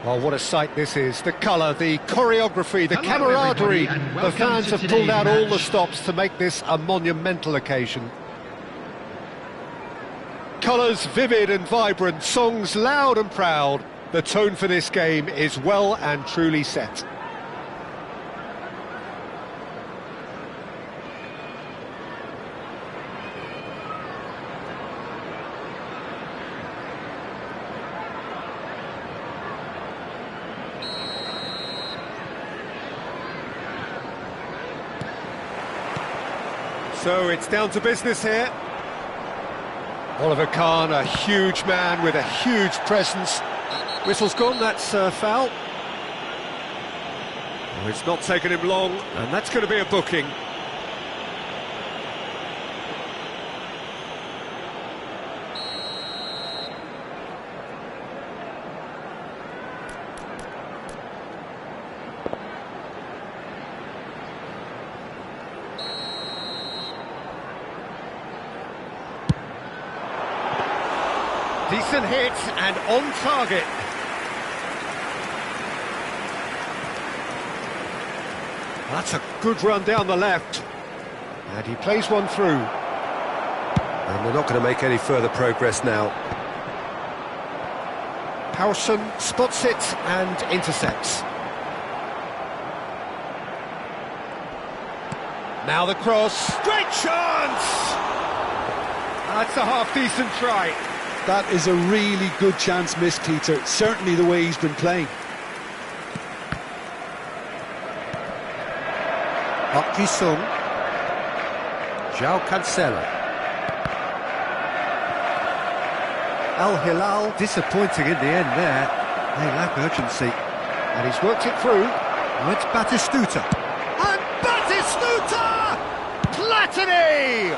Oh, what a sight this is. The colour, the choreography, the Hello, camaraderie. everybody, and The welcome fans to have pulled today's out all the match. stops to make this a monumental occasion. Colours vivid and vibrant, songs loud and proud. The tone for this game is well and truly set. So it's down to business here. Oliver Kahn, a huge man with a huge presence. Whistle's gone, that's foul. Oh, it's not taken him long, and that's going to be a booking. Decent hit and on target. That's a good run down the left. And he plays one through. And they're not going to make any further progress now. Howson spots it and intercepts. Now the cross. Great chance! That's a half-decent try. That is a really good chance missed, Peter. Certainly the way he's been playing. Park Ji-sung. João Cancelo. Al Hilal disappointing in the end there. They lack urgency. And he's worked it through. Now it's Batistuta. And Batistuta! Platini!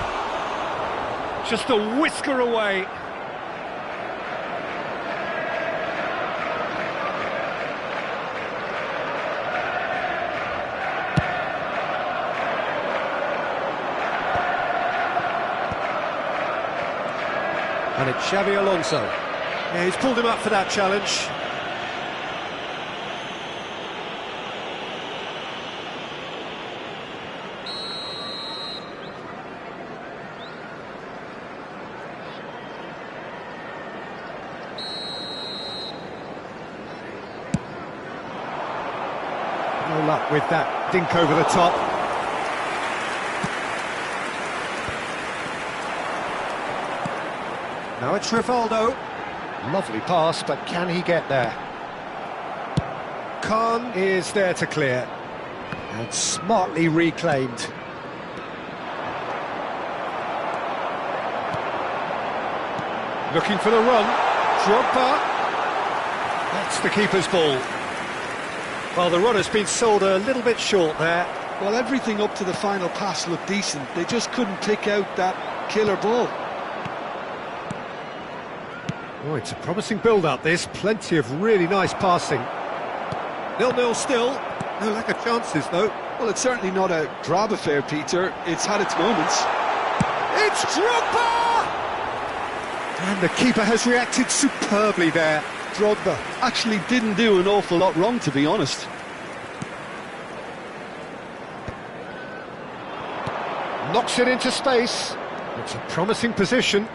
Just a whisker away. And it's Xabi Alonso. Yeah, he's pulled him up for that challenge. No luck with that dink over the top. Now it's Rivaldo. Lovely pass, but can he get there? Kahn is there to clear. And smartly reclaimed. Looking for the run. Drogba. That's the keeper's ball. Well, the run has been sold a little bit short there. Well, everything up to the final pass looked decent. They just couldn't pick out that killer ball. Oh, it's a promising build-up, this. Plenty of really nice passing. 0-0 still. No lack of chances, though. Well, it's certainly not a grab affair, Peter. It's had its moments. It's Drogba! And the keeper has reacted superbly there. Drogba actually didn't do an awful lot wrong, to be honest. Knocks it into space. It's a promising position.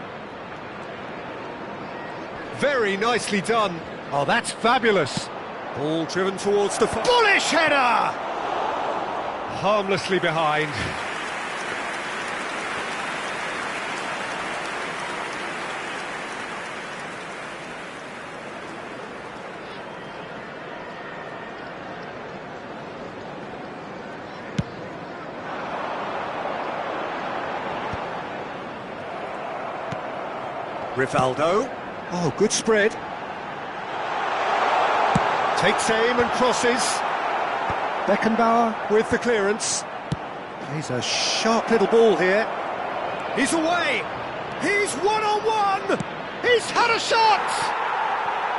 Very nicely done. Oh, that's fabulous. Ball driven towards the... Bullish header! Harmlessly behind. Rivaldo. Oh, good spread. Takes aim and crosses. Beckenbauer with the clearance. Plays a sharp little ball here. He's away. He's one-on-one. He's had a shot.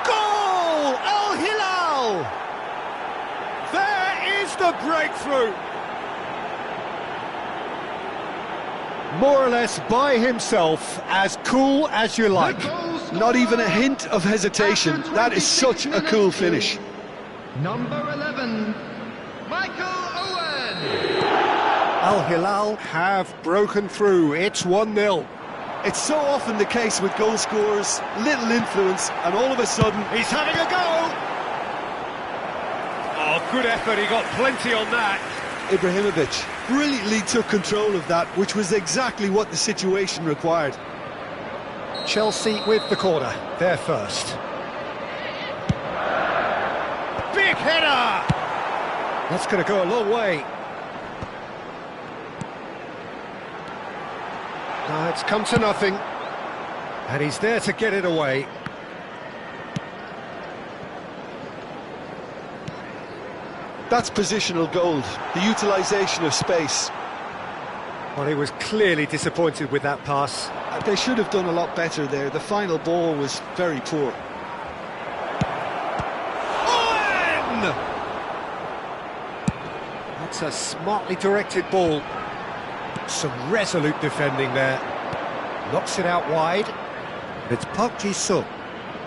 Goal! Al Hilal. There is the breakthrough. More or less by himself, as cool as you like. The goal Not even a hint of hesitation. That is such a cool finish. Number 11, Michael Owen. Al Hilal have broken through. It's 1-0. It's so often the case with goal scorers, little influence, and all of a sudden... He's having a go! Oh, good effort, he got plenty on that. Ibrahimovic brilliantly took control of that, which was exactly what the situation required. Chelsea with the corner, they're first. Big header! That's going to go a long way. Now it's come to nothing. And he's there to get it away. That's positional gold, the utilisation of space. Well, he was clearly disappointed with that pass. They should have done a lot better there. The final ball was very poor. Owen! That's a smartly directed ball. Some resolute defending there. Knocks it out wide. It's Park Ji-sung.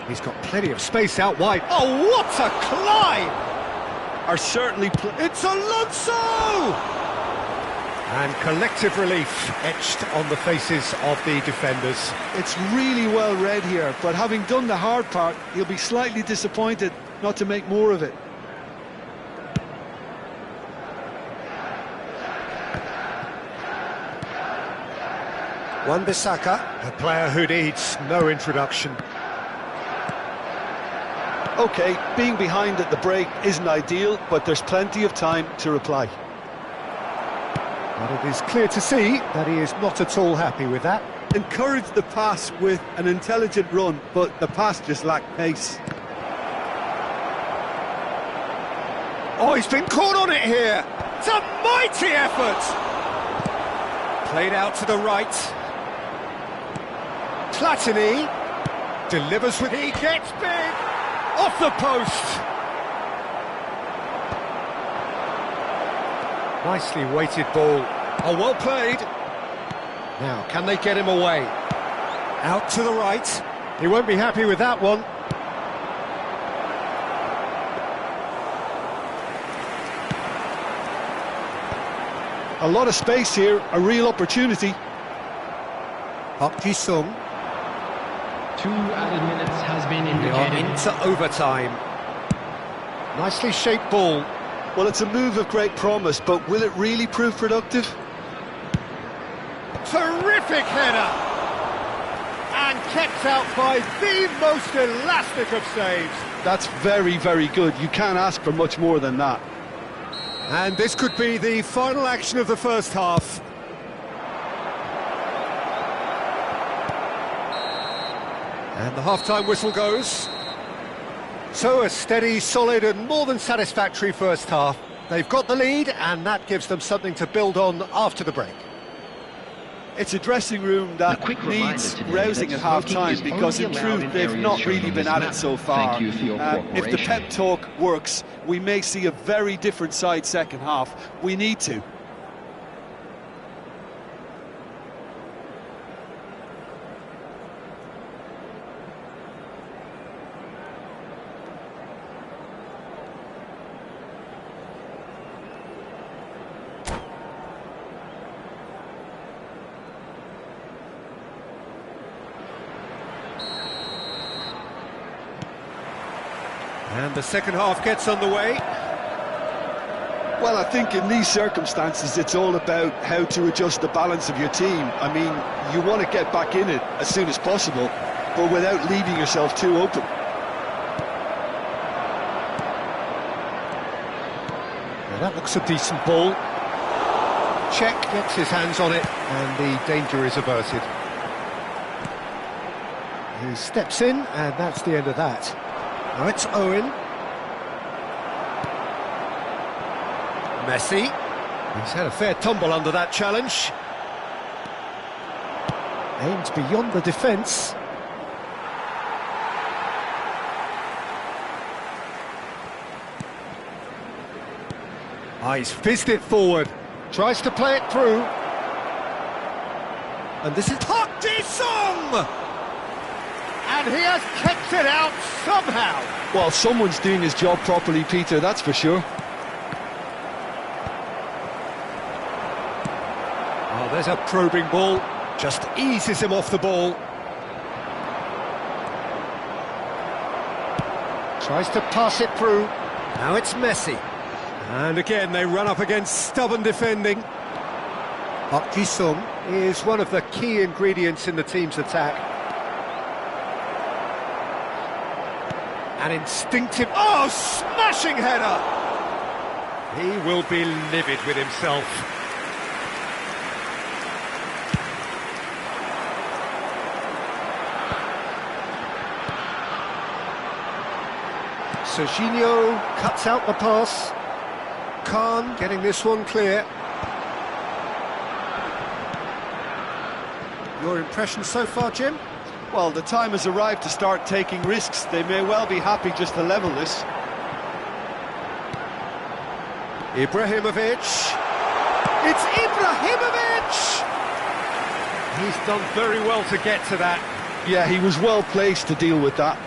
He's got plenty of space out wide. Oh, what a climb! Are certainly... It's Alonso! And collective relief etched on the faces of the defenders. It's really well read here, but having done the hard part, he'll be slightly disappointed not to make more of it. Wan-Bissaka, a player who needs no introduction. OK, being behind at the break isn't ideal, but there's plenty of time to reply. But it is clear to see that he is not at all happy with that. Encouraged the pass with an intelligent run, but the pass just lacked pace. Oh, he's been caught on it here! It's a mighty effort! Played out to the right. Platini delivers with... He gets big! Off the post! Nicely weighted ball. Oh, well played. Now, can they get him away? Out to the right. He won't be happy with that one. A lot of space here, a real opportunity. Park Ji-sung. 2 added minutes has been They are indicated. into overtime. Nicely shaped ball. Well, it's a move of great promise, but will it really prove productive? Terrific header! And kept out by the most elastic of saves. That's very, very good. You can't ask for much more than that. And this could be the final action of the first half. And the half-time whistle goes. So a steady, solid and more than satisfactory first half. They've got the lead and that gives them something to build on after the break. It's a dressing room that needs rousing at half-time because in truth they've not really been at it so far. If the pep talk works, we may see a very different side second half. We need to. And the second half gets underway. Well, I think in these circumstances it's all about how to adjust the balance of your team. I mean, you want to get back in it as soon as possible, but without leaving yourself too open. Now that looks a decent ball. Czech gets his hands on it and the danger is averted. He steps in and that's the end of that. Now it's Owen. Messi. He's had a fair tumble under that challenge. Aims beyond the defence. He's fizzed it forward. Tries to play it through. And this is Park Ji-sung! And he has kept it out somehow. Well, someone's doing his job properly, Peter, that's for sure. Oh, there's a probing ball. Just eases him off the ball. Tries to pass it through. Now it's Messi. And again, they run up against stubborn defending. Park Ji-sung is one of the key ingredients in the team's attack. An instinctive... Oh, smashing header! He will be livid with himself. Serginho cuts out the pass. Khan getting this one clear. Your impression so far, Jim? Well, the time has arrived to start taking risks. They may well be happy just to level this. Ibrahimovic. It's Ibrahimovic! He's done very well to get to that. Yeah, he was well placed to deal with that.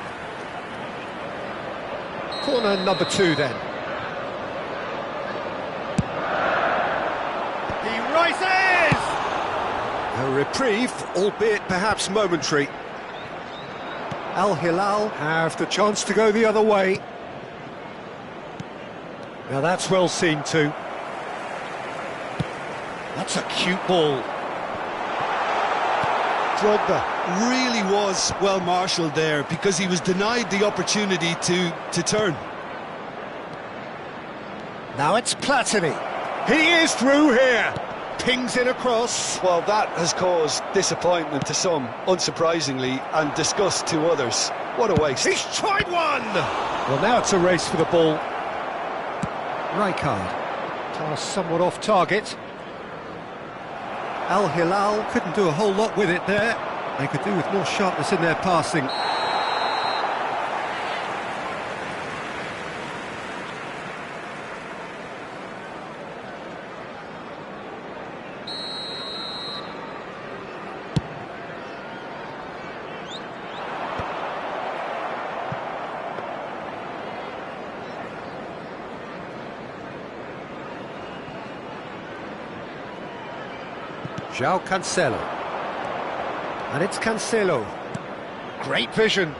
Corner number 2 then. He rises! A reprieve, albeit perhaps momentary. Al Hilal have the chance to go the other way. Now that's well seen too. That's a cute ball. Drogba really was well marshalled there because he was denied the opportunity to turn. Now it's Platini. He is through here. Pings it across. Well, that has caused disappointment to some, unsurprisingly, and disgust to others. What a waste. He's tried one! Well, now it's a race for the ball. Rijkaard. Pass somewhat off target. Al Hilal couldn't do a whole lot with it there. They could do with more sharpness in their passing. João Cancelo. And it's Cancelo. Great vision.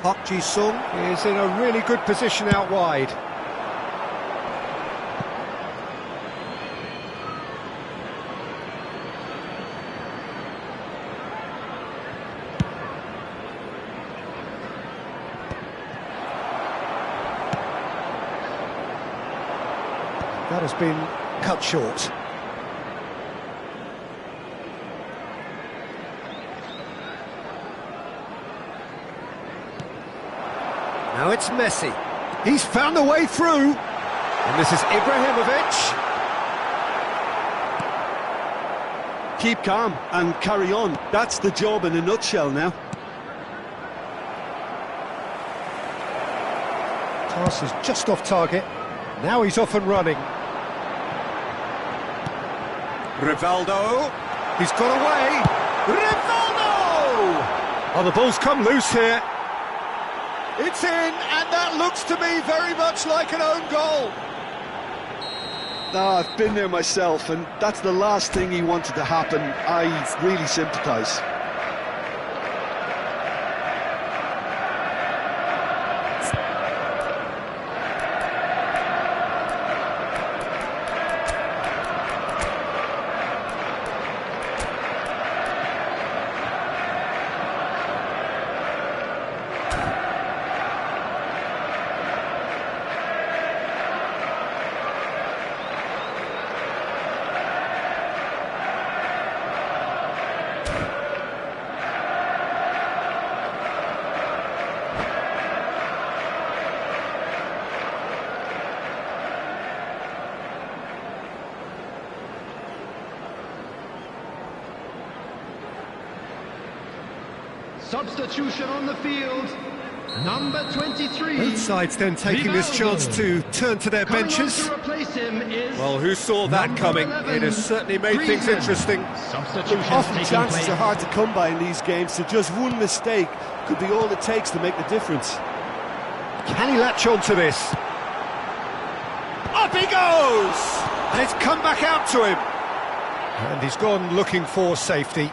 Park Ji-sung is in a really good position out wide. That has been cut short. Now it's Messi. He's found a way through. And this is Ibrahimovic. Keep calm and carry on. That's the job in a nutshell now. Pass is just off target. Now he's off and running. Rivaldo. He's got away. Rivaldo! Oh, the ball's come loose here. It's in, and that looks to me very much like an own goal. I've been there myself, and that's the last thing he wanted to happen. I really sympathise. Substitution on the field. Number 23. Both sides then taking this chance to turn to their benches. To replace him is Well, who saw that coming? 11, It has certainly made things interesting. Substitutions Often taking chances place. are hard to come by in these games, so just one mistake could be all it takes to make the difference. Can he latch on to this? Up he goes! And it's come back out to him. And he's gone looking for safety.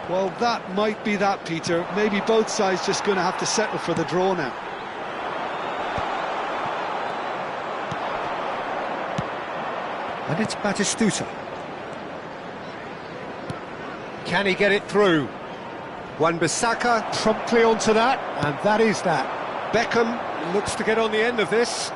Well, that might be that, Peter. Maybe both sides just going to have to settle for the draw now. And it's Batistuta. Can he get it through? Wan-Bissaka promptly onto that, and that is that. Beckham looks to get on the end of this.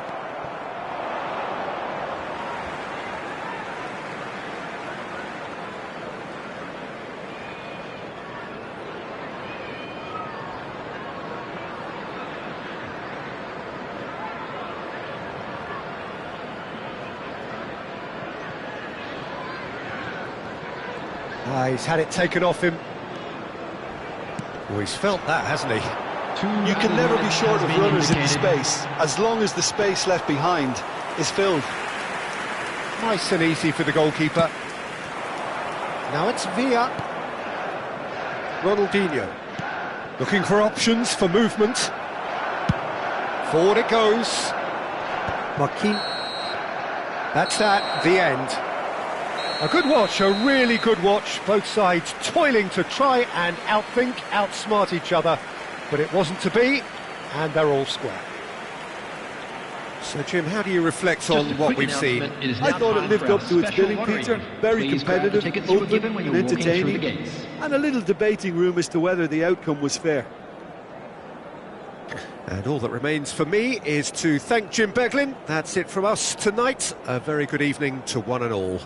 He's had it taken off him. Well, he's felt that, hasn't he? You can never be short of runners in the space, as long as the space left behind is filled. Nice and easy for the goalkeeper. Now it's Villa. Ronaldinho. Looking for options for movement. Forward it goes. Marquinhos. That's that, the end. A good watch, a really good watch. Both sides toiling to try and outthink, outsmart each other. But it wasn't to be, and they're all square. So, Jim, how do you reflect on what we've seen? I thought it lived up to its billing, Peter. Very competitive, open and entertaining, and a little debating room as to whether the outcome was fair. And all that remains for me is to thank Jim Beglin. That's it from us tonight. A very good evening to one and all.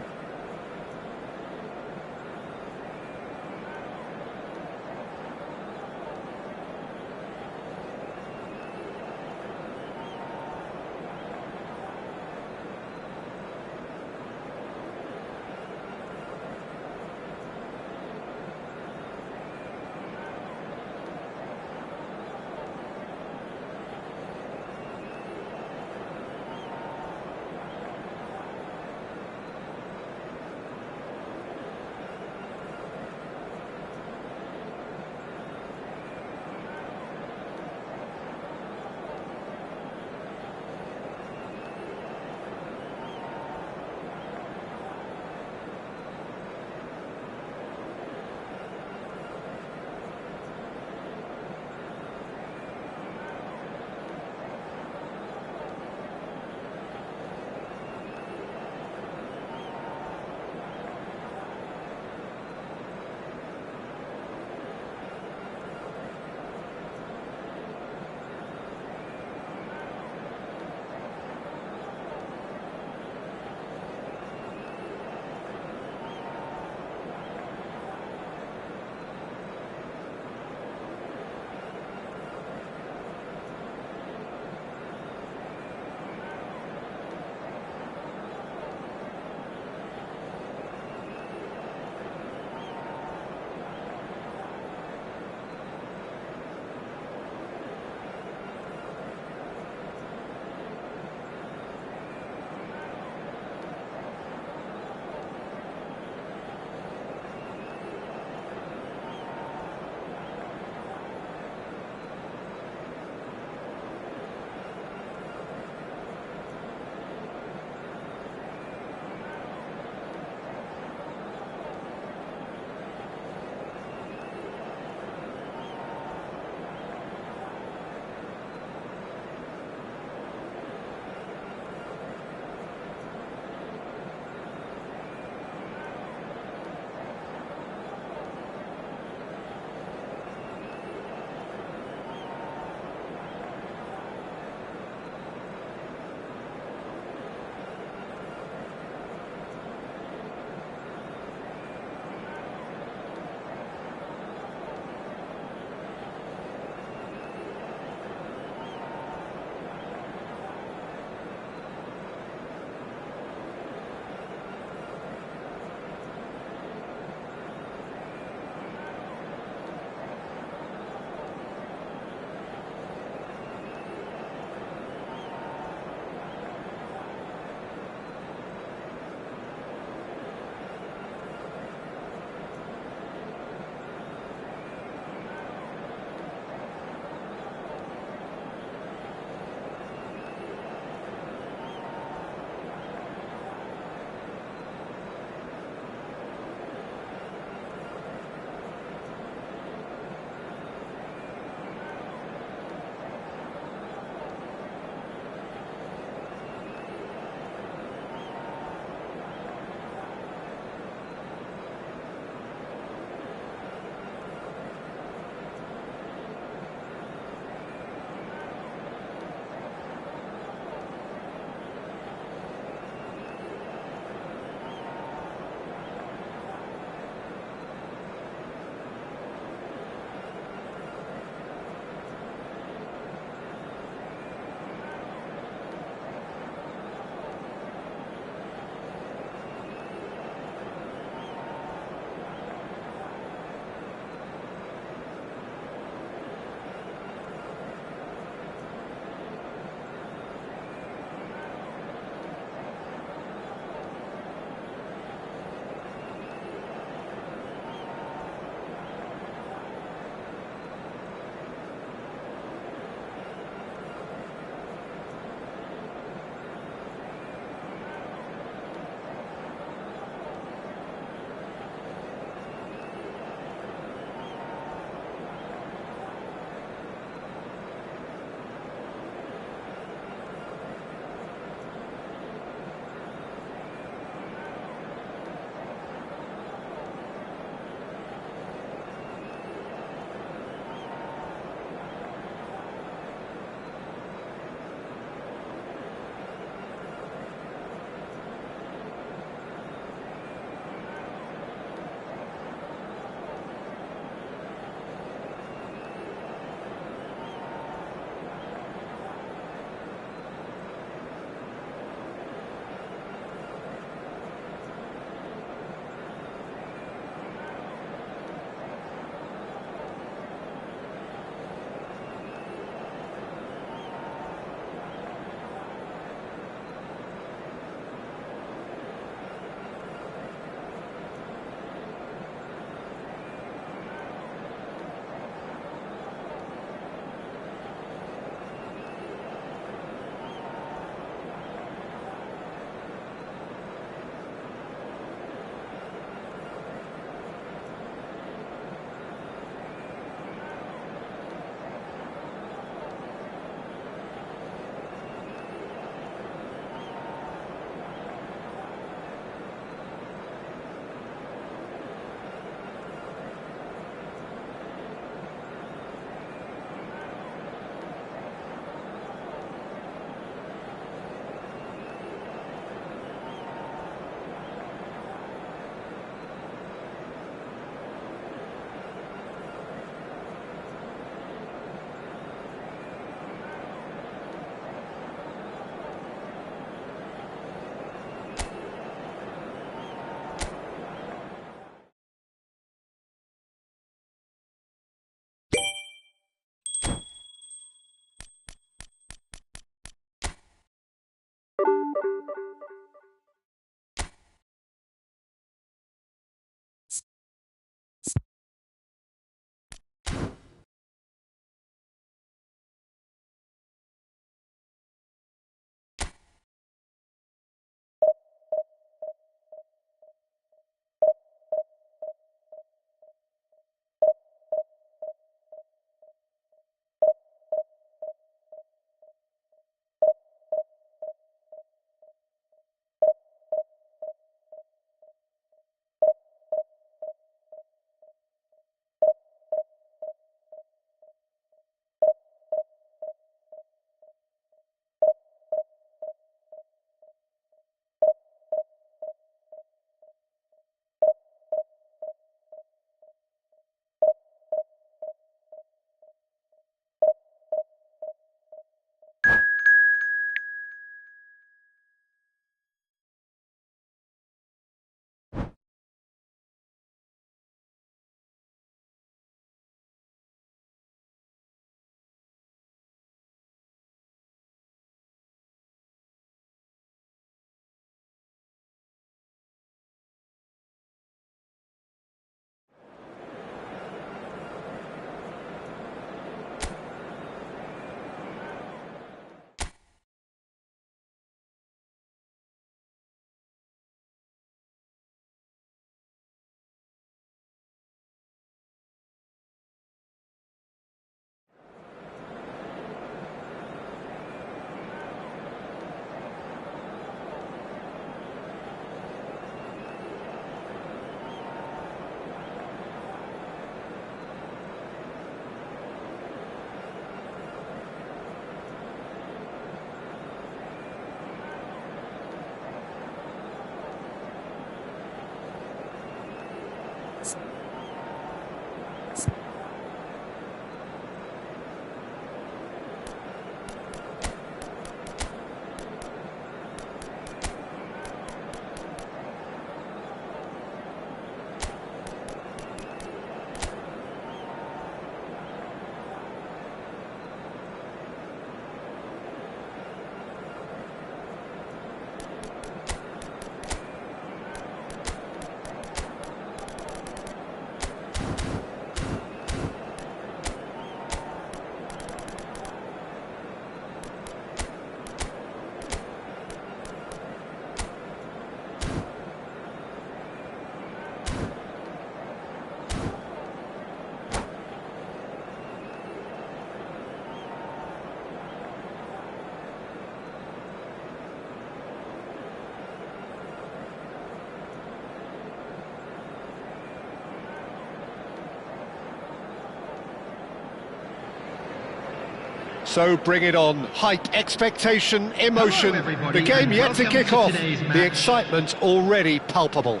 So bring it on. Height, expectation, emotion. Hello, the game yet to kick off. The The excitement already palpable.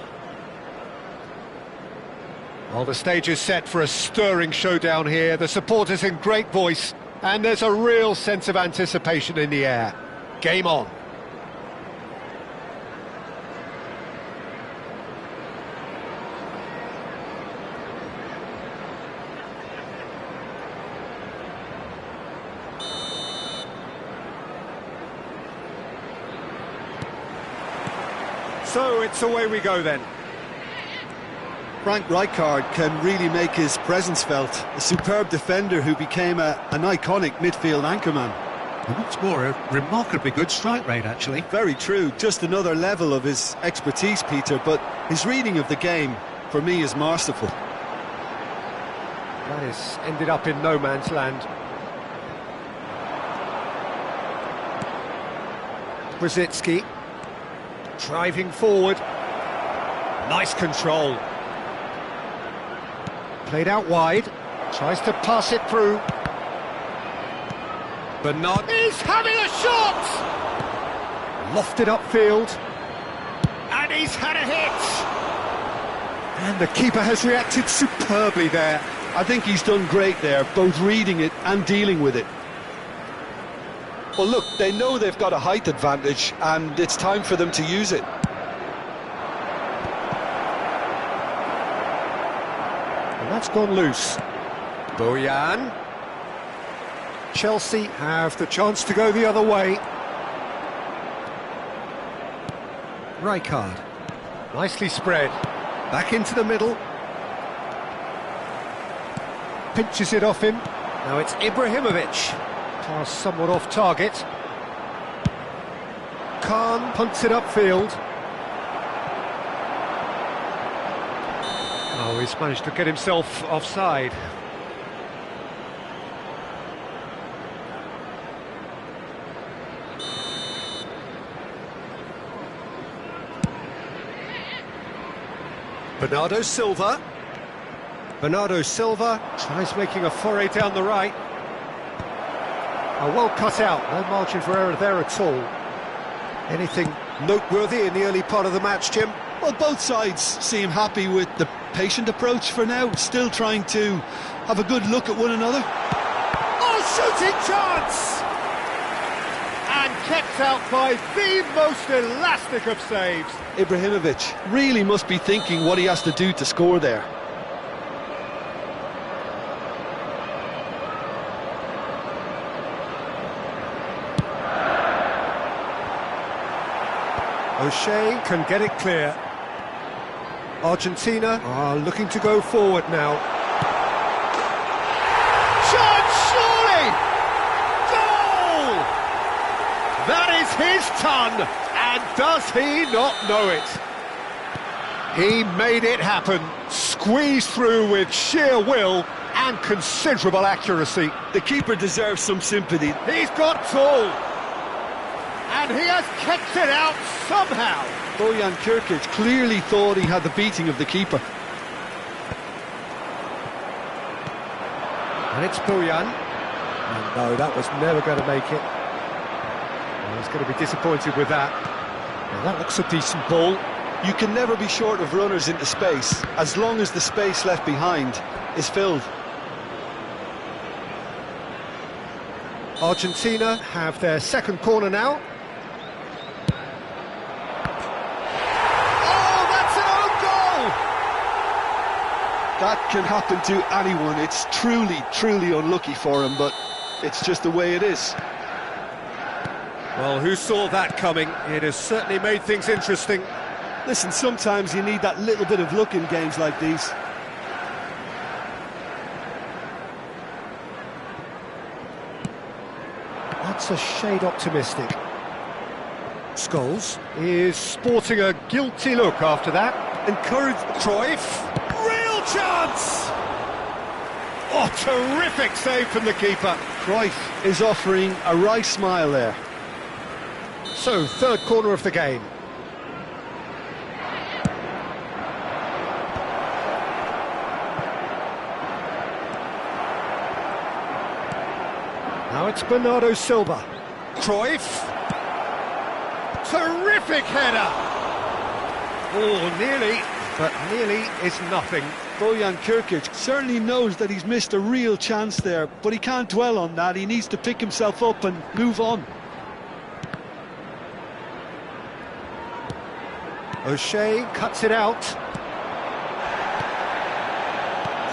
Well, the stage is set for a stirring showdown here. The supporters in great voice, and there's a real sense of anticipation in the air. Game on. So it's away we go then. Frank Rijkaard can really make his presence felt. A superb defender who became an iconic midfield anchorman. And what's more, a remarkably good strike rate, actually. Very true, just another level of his expertise, Peter, but his reading of the game, for me, is masterful. That has ended up in no man's land. Brzezinski, driving forward. Nice control. Played out wide, tries to pass it through. Bernard is having a shot! Lofted upfield. And he's had a hit! And the keeper has reacted superbly there. I think he's done great there, both reading it and dealing with it. Well, look, they know they've got a height advantage, and it's time for them to use it. And that's gone loose. Bojan. Chelsea have the chance to go the other way. Rijkaard. Nicely spread. Back into the middle. Pinches it off him. Now it's Ibrahimovic. Pass somewhat off target. Khan punts it upfield. Oh, he's managed to get himself offside. Bernardo Silva. Bernardo Silva tries making a foray down the right. Well cut out, no margin for error there at all. Anything noteworthy in the early part of the match, Jim? Well, both sides seem happy with the patient approach for now, still trying to have a good look at one another. Oh, shooting chance! And kept out by the most elastic of saves. Ibrahimovic really must be thinking what he has to do to score there. O'Shea can get it clear. Argentina are looking to go forward now. Shot, surely! Goal! That is his ton, and does he not know it? He made it happen, squeezed through with sheer will and considerable accuracy. The keeper deserves some sympathy. He's got tall. And he has kept it out somehow. Bojan Kirkic clearly thought he had the beating of the keeper. And it's Bojan. And no, that was never going to make it. Well, he's going to be disappointed with that. Now, that looks a decent ball. You can never be short of runners into space, as long as the space left behind is filled. Argentina have their second corner now. That can happen to anyone. It's truly unlucky for him, but it's just the way it is. Well, who saw that coming? It has certainly made things interesting. Listen, sometimes you need that little bit of luck in games like these. That's a shade optimistic. Scholes is sporting a guilty look after that. Encouraged Cruyff. Real chance! Oh, terrific save from the keeper. Cruyff is offering a wry smile there. So, third corner of the game. Now Now it's Bernardo Silva. Cruyff. Terrific header! Oh, nearly, but nearly is nothing. Bojan Kirkic certainly knows that he's missed a real chance there, but he can't dwell on that. He needs to pick himself up and move on. O'Shea cuts it out.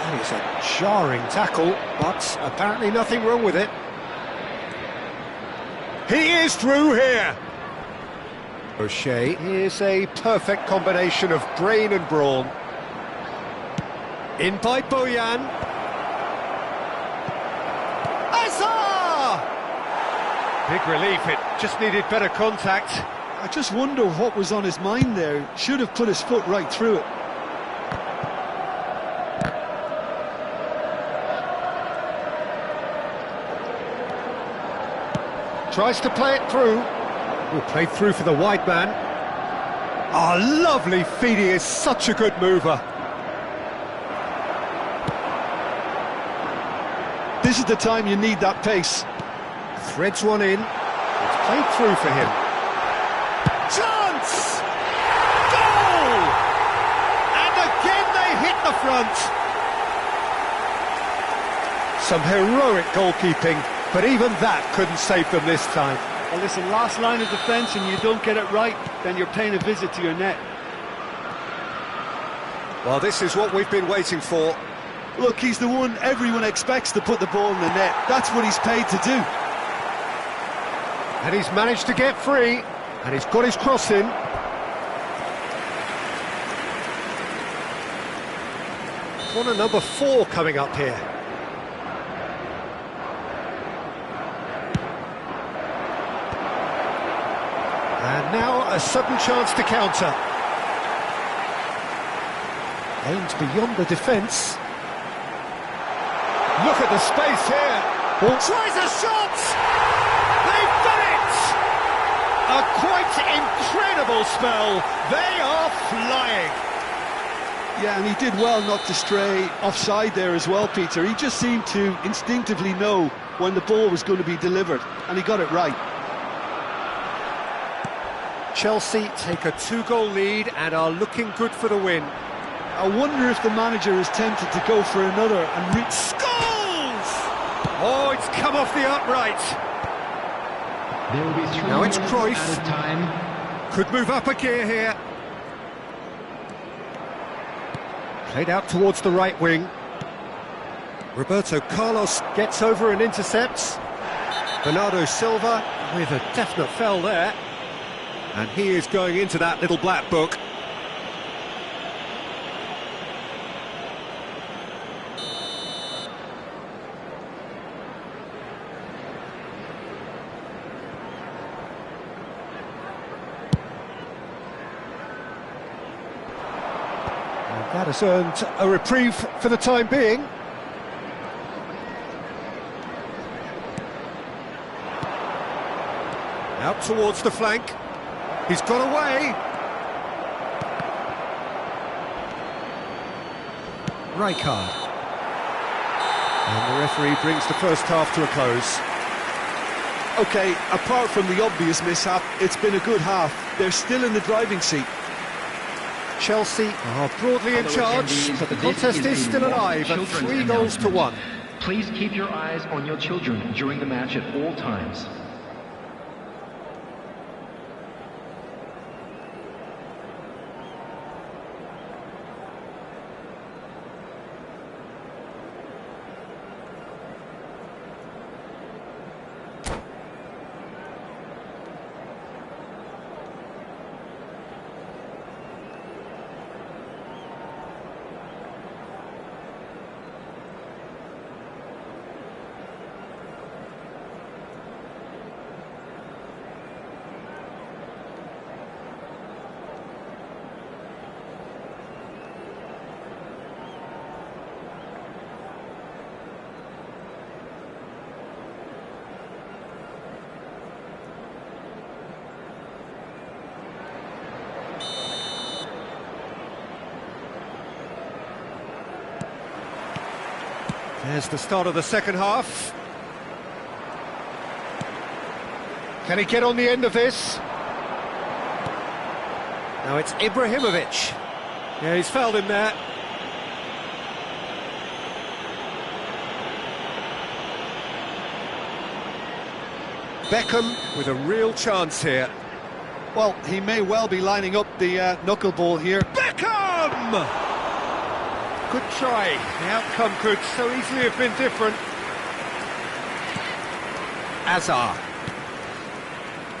That is a jarring tackle, but apparently nothing wrong with it. He is through here! O'Shea is a perfect combination of brain and brawn. In by Bojan. Azar! Big relief, it just needed better contact. I just wonder what was on his mind there. Should have put his foot right through it. Tries to play it through. Played through for the wide man. Oh, lovely feed, he is such a good mover. This is the time you need that pace. Threads one in. It's played through for him. Chance! Goal! And again they hit the front. Some heroic goalkeeping, but even that couldn't save them this time. Well, listen, last line of defence and you don't get it right, then you're paying a visit to your net. Well, this is what we've been waiting for. Look, he's the one everyone expects to put the ball in the net. That's what he's paid to do. And he's managed to get free, and he's got his cross in. Corner number 4 coming up here. And now a sudden chance to counter. Aimed beyond the defence. Look at the space here. Ball tries a shot! They've done it! A quite incredible spell. They are flying. Yeah, and he did well not to stray offside there as well, Peter. He just seemed to instinctively know when the ball was going to be delivered, and he got it right. Chelsea take a 2-goal lead and are looking good for the win. I wonder if the manager is tempted to go for another and reach... Scores! Oh, it's come off the upright. There will be 3 now it's Cruyff. At a time. Could move up a gear here. Played out towards the right wing. Roberto Carlos gets over and intercepts. Bernardo Silva with a definite foul there. And he is going into that little black book. And that has earned a reprieve for the time being. Out towards the flank. He's got away. Rijkaard. And the referee brings the first half to a close. OK, apart from the obvious mishap, it's been a good half. They're still in the driving seat. Chelsea are broadly in charge, but the contest is still alive at 3-1. Please keep your eyes on your children during the match at all times. There's the start of the second half. Can he get on the end of this? Now it's Ibrahimovic. Yeah, he's fouled him there. Beckham with a real chance here. Well, he may well be lining up the knuckleball here. Beckham! Good try. The outcome could so easily have been different. Azar.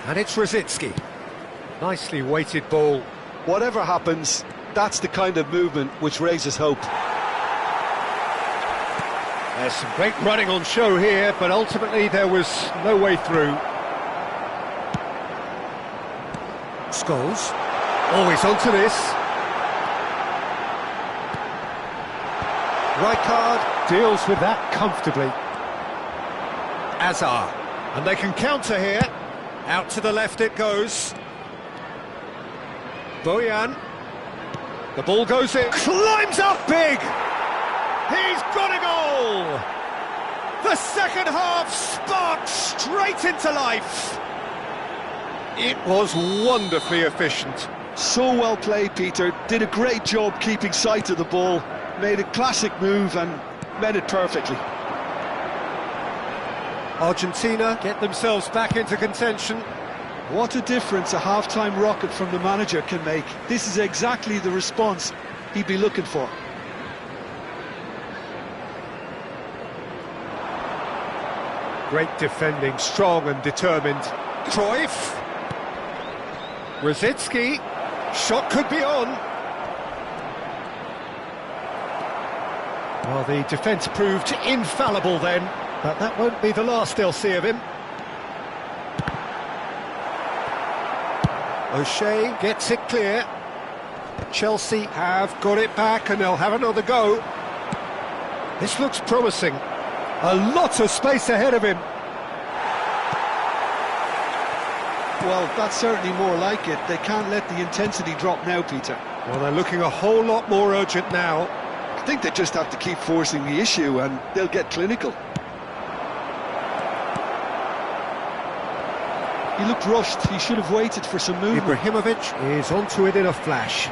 And it's Rosicky. Nicely weighted ball. Whatever happens, that's the kind of movement which raises hope. There's some great running on show here, but ultimately there was no way through. Scholes. Always onto this. Rijkaard deals with that comfortably. Azar. And they can counter here. Out to the left it goes. Bojan. The ball goes in. Climbs up big! He's got a goal! The second half sparked straight into life. It was wonderfully efficient. So well played, Peter. Did a great job keeping sight of the ball. Made a classic move and met it perfectly. Argentina get themselves back into contention. What a difference a half-time rocket from the manager can make. This is exactly the response he'd be looking for. Great defending, strong and determined. Cruyff. Rosicky. Shot could be on. Well, the defence proved infallible then, but that won't be the last they'll see of him. O'Shea gets it clear. Chelsea have got it back and they'll have another go. This looks promising. A lot of space ahead of him. Well, that's certainly more like it. They can't let the intensity drop now, Peter. Well, they're looking a whole lot more urgent now. I think they just have to keep forcing the issue and they'll get clinical. He looked rushed. He should have waited for some movement. Ibrahimovic is onto it in a flash.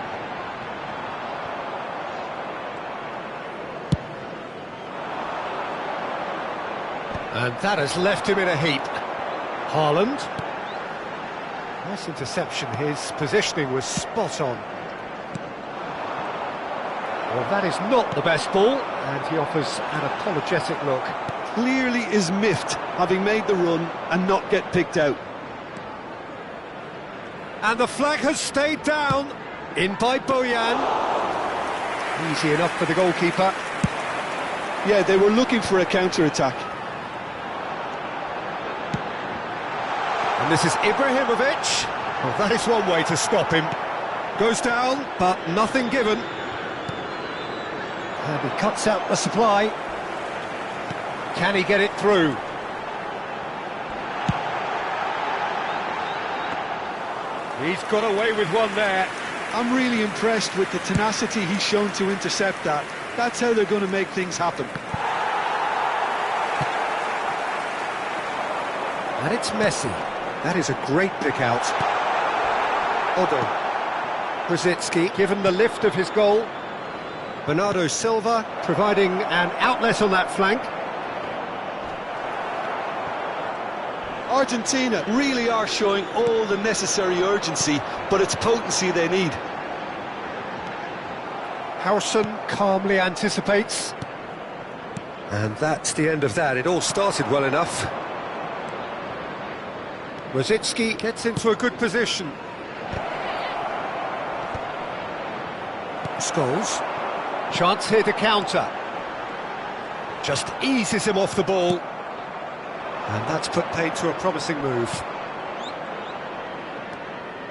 And that has left him in a heap. Haaland. Nice interception. His positioning was spot on. Well, that is not the best ball, and he offers an apologetic look. Clearly is miffed, having made the run and not get picked out. And the flag has stayed down. In by Bojan. Easy enough for the goalkeeper. Yeah, they were looking for a counter-attack. And this is Ibrahimovic. Well, that is one way to stop him. Goes down, but nothing given. And he cuts out the supply. Can he get it through? He's got away with one there. I'm really impressed with the tenacity he's shown to intercept that. That's how they're going to make things happen. And it's Messi. That is a great pick out. Otto. Rosicky given the lift of his goal. Bernardo Silva providing an outlet on that flank. Argentina really are showing all the necessary urgency, but it's potency they need. Howson calmly anticipates. And that's the end of that. It all started well enough. Rosicky gets into a good position. Scholes. Chance here to counter. Just eases him off the ball. And that's put paid to a promising move.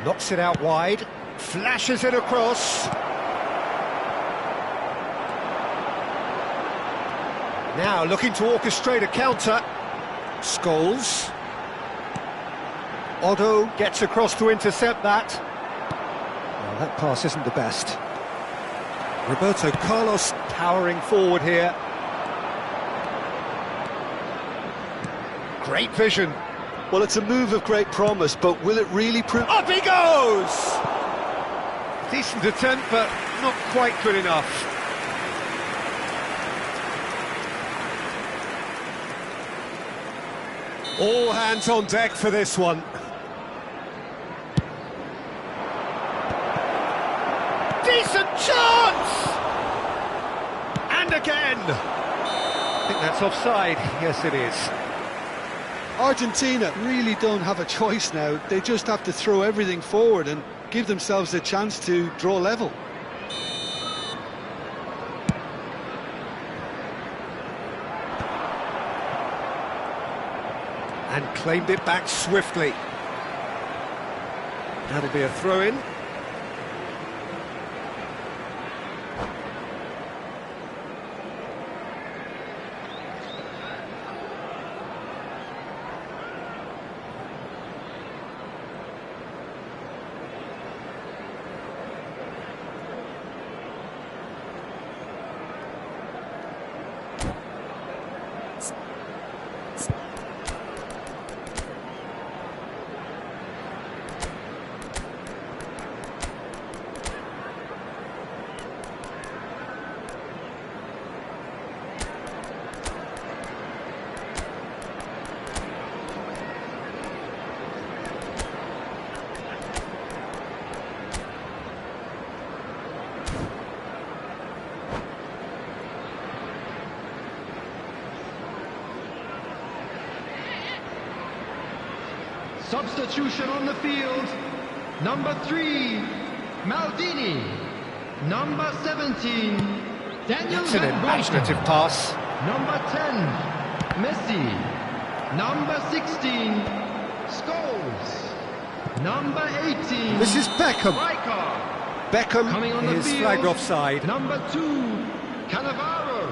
Knocks it out wide. Flashes it across. Now looking to orchestrate a counter. Scholes. Otto gets across to intercept that. Well, that pass isn't the best. Roberto Carlos powering forward here. Great vision. Well, it's a move of great promise, but will it really prove... Up he goes! Decent attempt, but not quite good enough. All hands on deck for this one. Decent chance! And again! I think that's offside. Yes, it is. Argentina really don't have a choice now. They just have to throw everything forward and give themselves a chance to draw level. And claimed it back swiftly. That'll be a throw-in. Substitution on the field. Number 3, Maldini. Number 17, Daniel That's an Van imaginative Breukelen. pass. Number 10, Messi. Number 16, Scholes. Number 18, This is Beckham. Rijkaard. Beckham Coming on the is field. flagged offside. Number 2, Cannavaro.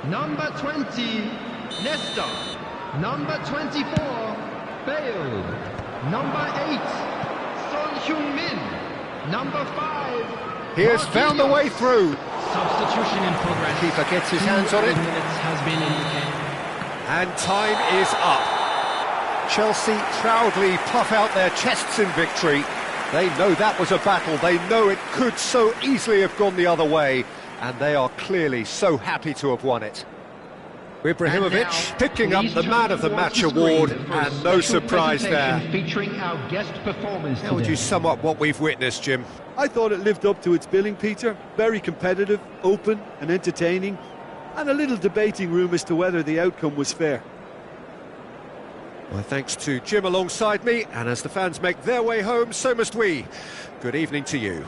Number 20, Nesta. Number 24, Bale. Number 8, Son Heung-min. Number 5, He has found a way through. Substitution in progress. Keeper gets his hands on it. 2 minutes has been indicated. And time is up. Chelsea proudly puff out their chests in victory. They know that was a battle. They know it could so easily have gone the other way. And they are clearly so happy to have won it. Ibrahimovic picking up the Man of the Match award, and no surprise there. Featuring our guest performers How would you sum up what we've witnessed, Jim? I thought it lived up to its billing, Peter. Very competitive, open and entertaining, and a little debating room as to whether the outcome was fair. My thanks to Jim alongside me, and as the fans make their way home, so must we. Good evening to you.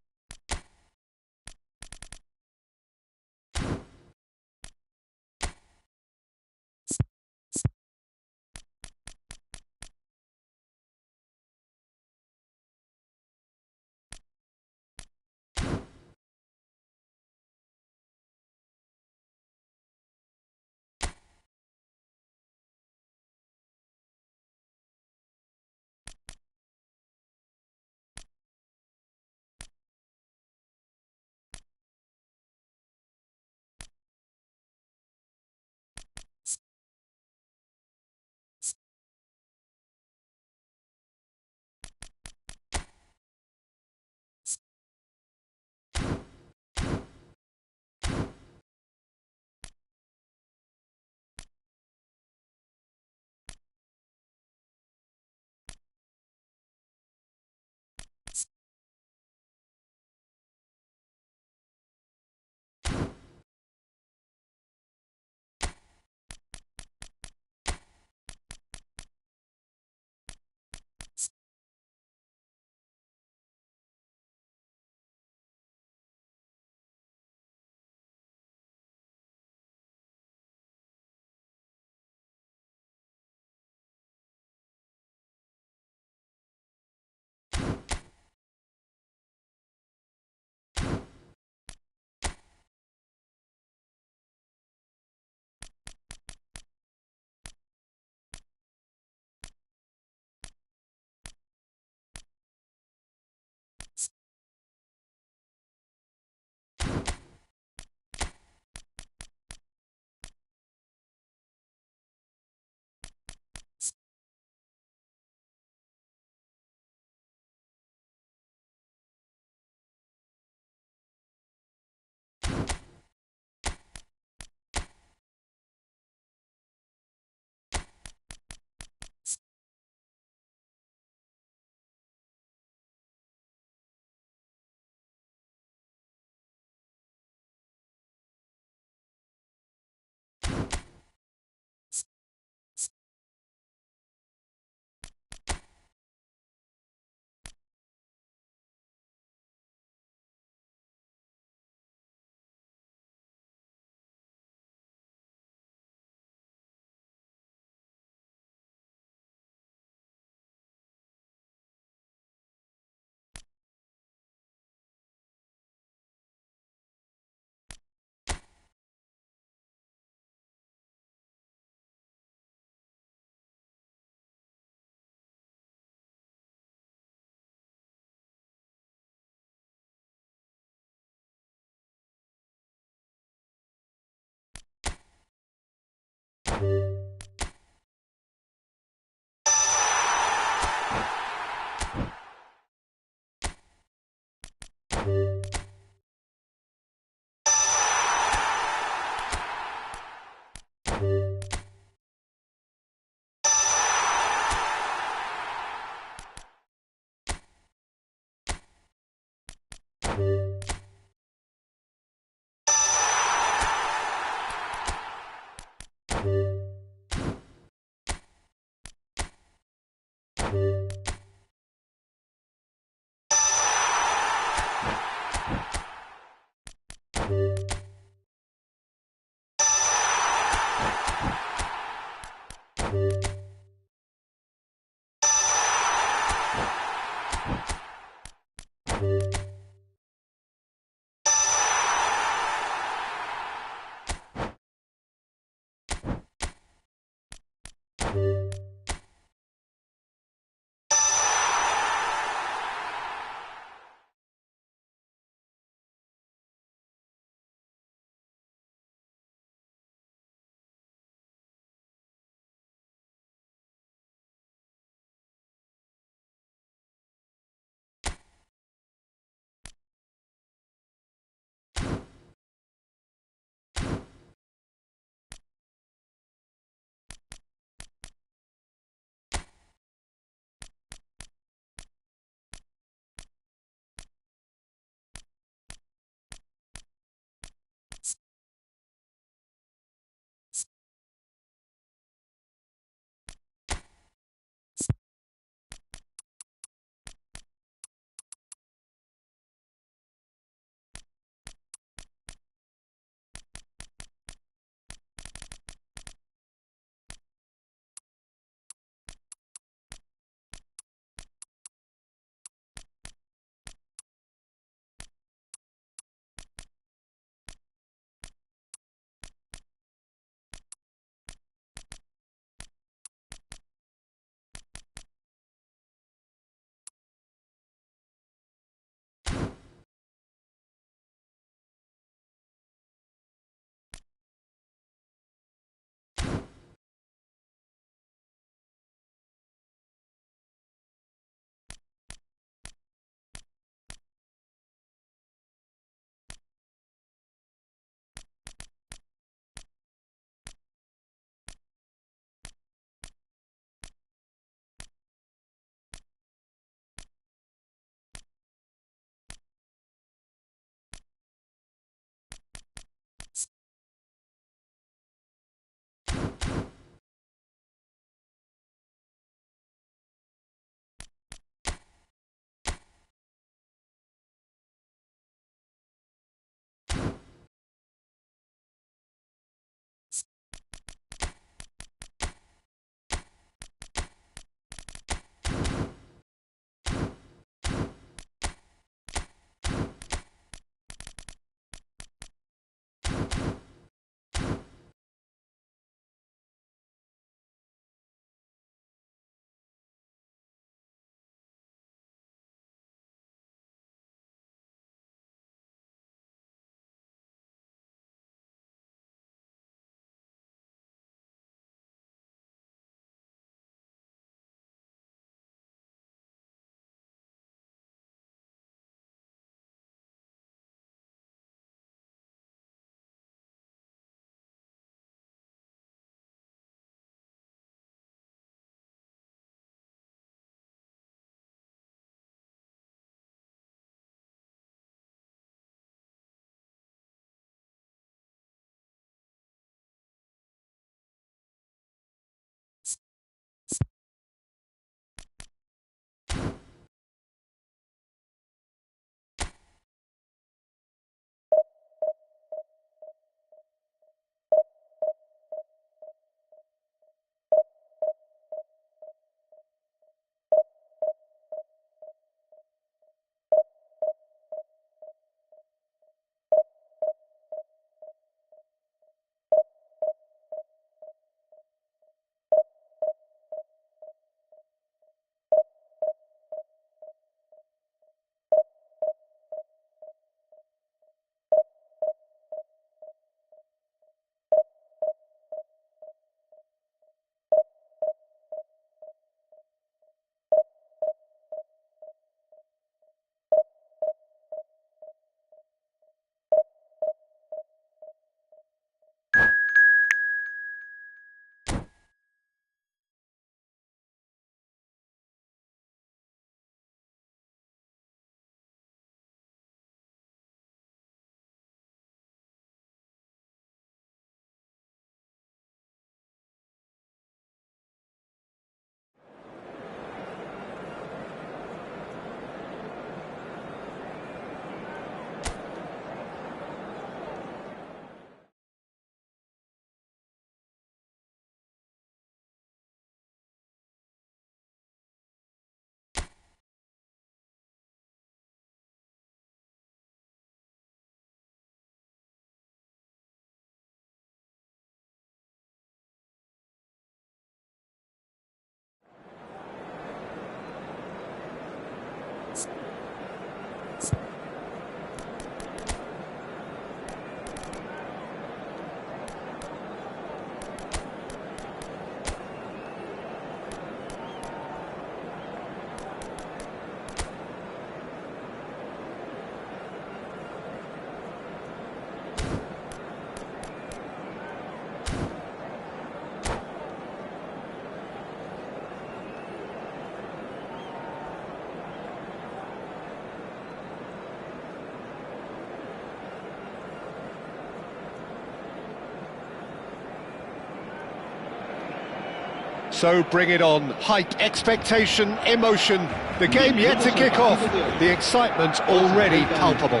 So bring it on. Hype, expectation, emotion. The game yet to kick off. The excitement already palpable.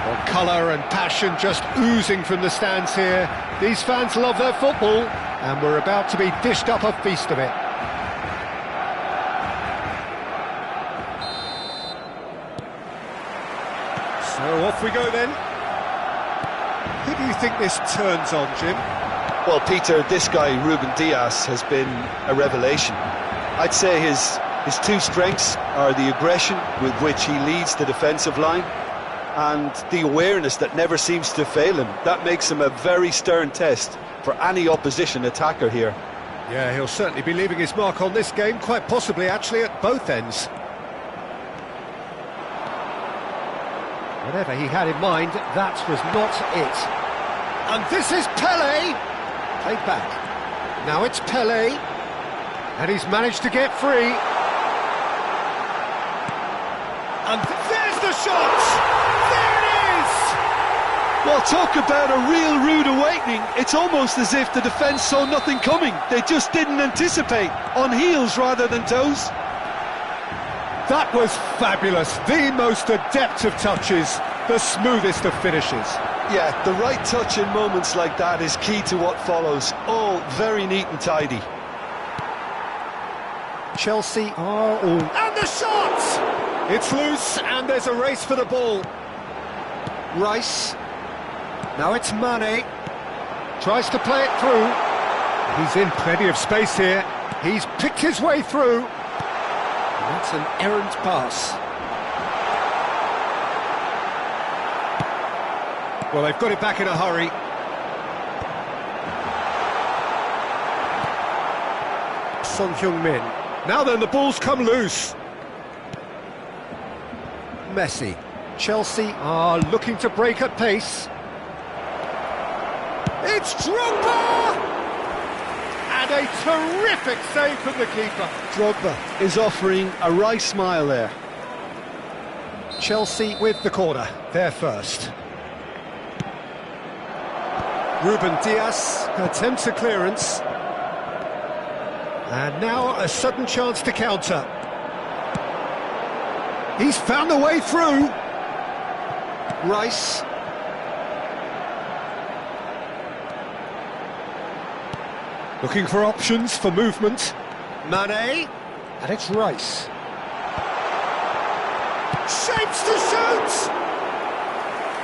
Well, colour and passion just oozing from the stands here. These fans love their football, and we're about to be dished up a feast of it. So off we go then. Who do you think this turns on, Jim? Well, Peter, this guy, Ruben Dias, has been a revelation. I'd say his two strengths are the aggression with which he leads the defensive line and the awareness that never seems to fail him. That makes him a very stern test for any opposition attacker here. Yeah, he'll certainly be leaving his mark on this game, quite possibly actually at both ends. Whatever he had in mind, that was not it. And this is Pelé! Played back. Now it's Pelé. And he's managed to get free. And there's the shot! There it is! Well, talk about a real rude awakening. It's almost as if the defence saw nothing coming. They just didn't anticipate, on heels rather than toes. That was fabulous. The most adept of touches, the smoothest of finishes. Yeah, the right touch in moments like that is key to what follows. All very neat and tidy. Chelsea are all... And the shot! It's loose, and there's a race for the ball. Rice. Now it's Mane. Tries to play it through. He's in plenty of space here. He's picked his way through. And that's an errant pass. Well, they've got it back in a hurry. Son Heung-min. Now then, the ball's come loose. Messi. Chelsea are looking to break at pace. It's Drogba! And a terrific save from the keeper. Drogba is offering a right smile there. Chelsea with the corner. They're first. Ruben Dias attempts a clearance. And now a sudden chance to counter. He's found the way through. Rice. Looking for options for movement. Mane. And it's Rice. Shapes to shoot!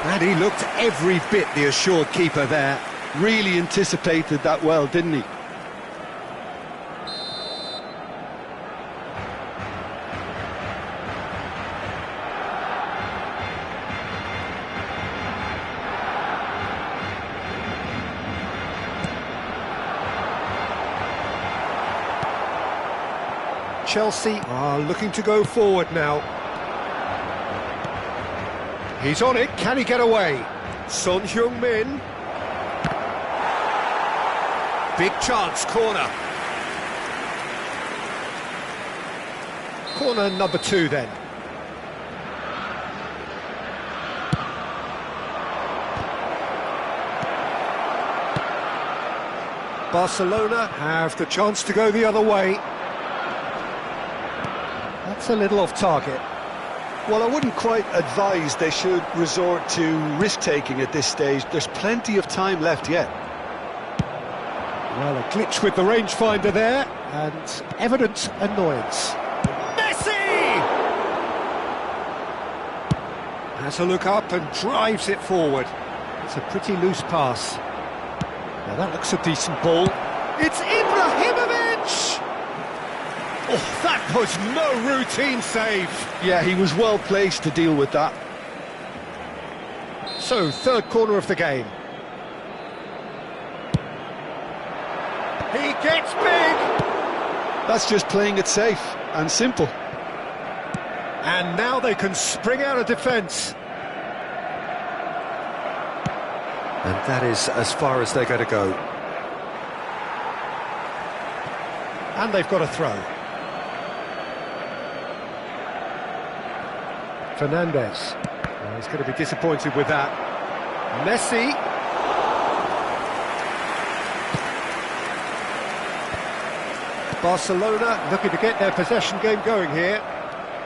And he looked every bit the assured keeper there. Really anticipated that well, didn't he? Chelsea are looking to go forward now. He's on it, can he get away? Son Heung-min. Big chance, corner. Corner number 2 then. Barcelona have the chance to go the other way. That's a little off target. Well, I wouldn't quite advise they should resort to risk-taking at this stage. There's plenty of time left yet. Well, a glitch with the rangefinder there, and evident annoyance. Messi! Has a look up and drives it forward. It's a pretty loose pass. Now that looks a decent ball. It's Ibrahimovic! Oh, that was no routine save. Yeah, he was well placed to deal with that. So, third corner of the game. He gets big! That's just playing it safe and simple. And now they can spring out of defence. And that is as far as they're going to go. And they've got a throw. Fernandez. Well, he's going to be disappointed with that. Messi. Barcelona looking to get their possession game going here.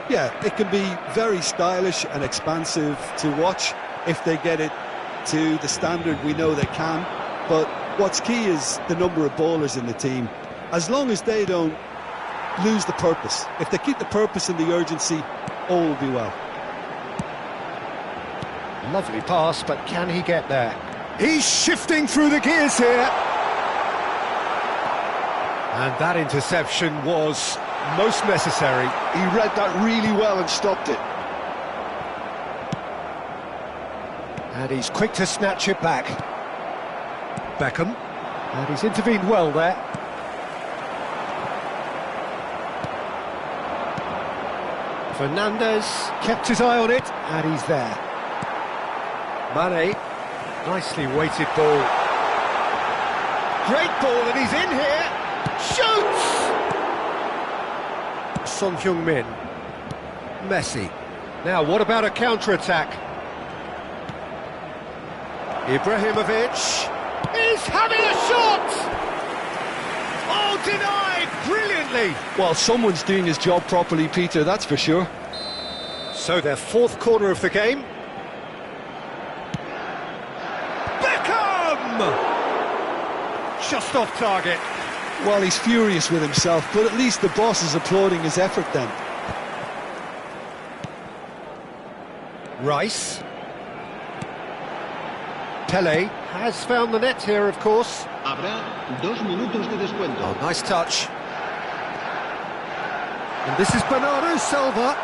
Yeah, it can be very stylish and expansive to watch if they get it to the standard we know they can. But what's key is the number of ballers in the team. As long as they don't lose the purpose, if they keep the purpose and the urgency, all will be well. Lovely pass, but can he get there? He's shifting through the gears here. And that interception was most necessary. He read that really well and stopped it. And he's quick to snatch it back. Beckham. And he's intervened well there. Fernandes kept his eye on it, and he's there. Mane. Nicely weighted ball. Great ball, and he's in here. Shoots! Son Heung-min. Messi. Now, what about a counter-attack? Ibrahimovic. He's having a shot! Oh, denied brilliantly! Well, someone's doing his job properly, Peter, that's for sure. So their fourth corner of the game. Beckham! Just off target. Well, he's furious with himself, but at least the boss is applauding his effort then. Rice. Pele has found the net here, of course. Habrá 2 minutos de descuento. Oh, nice touch. And this is Bernardo Silva.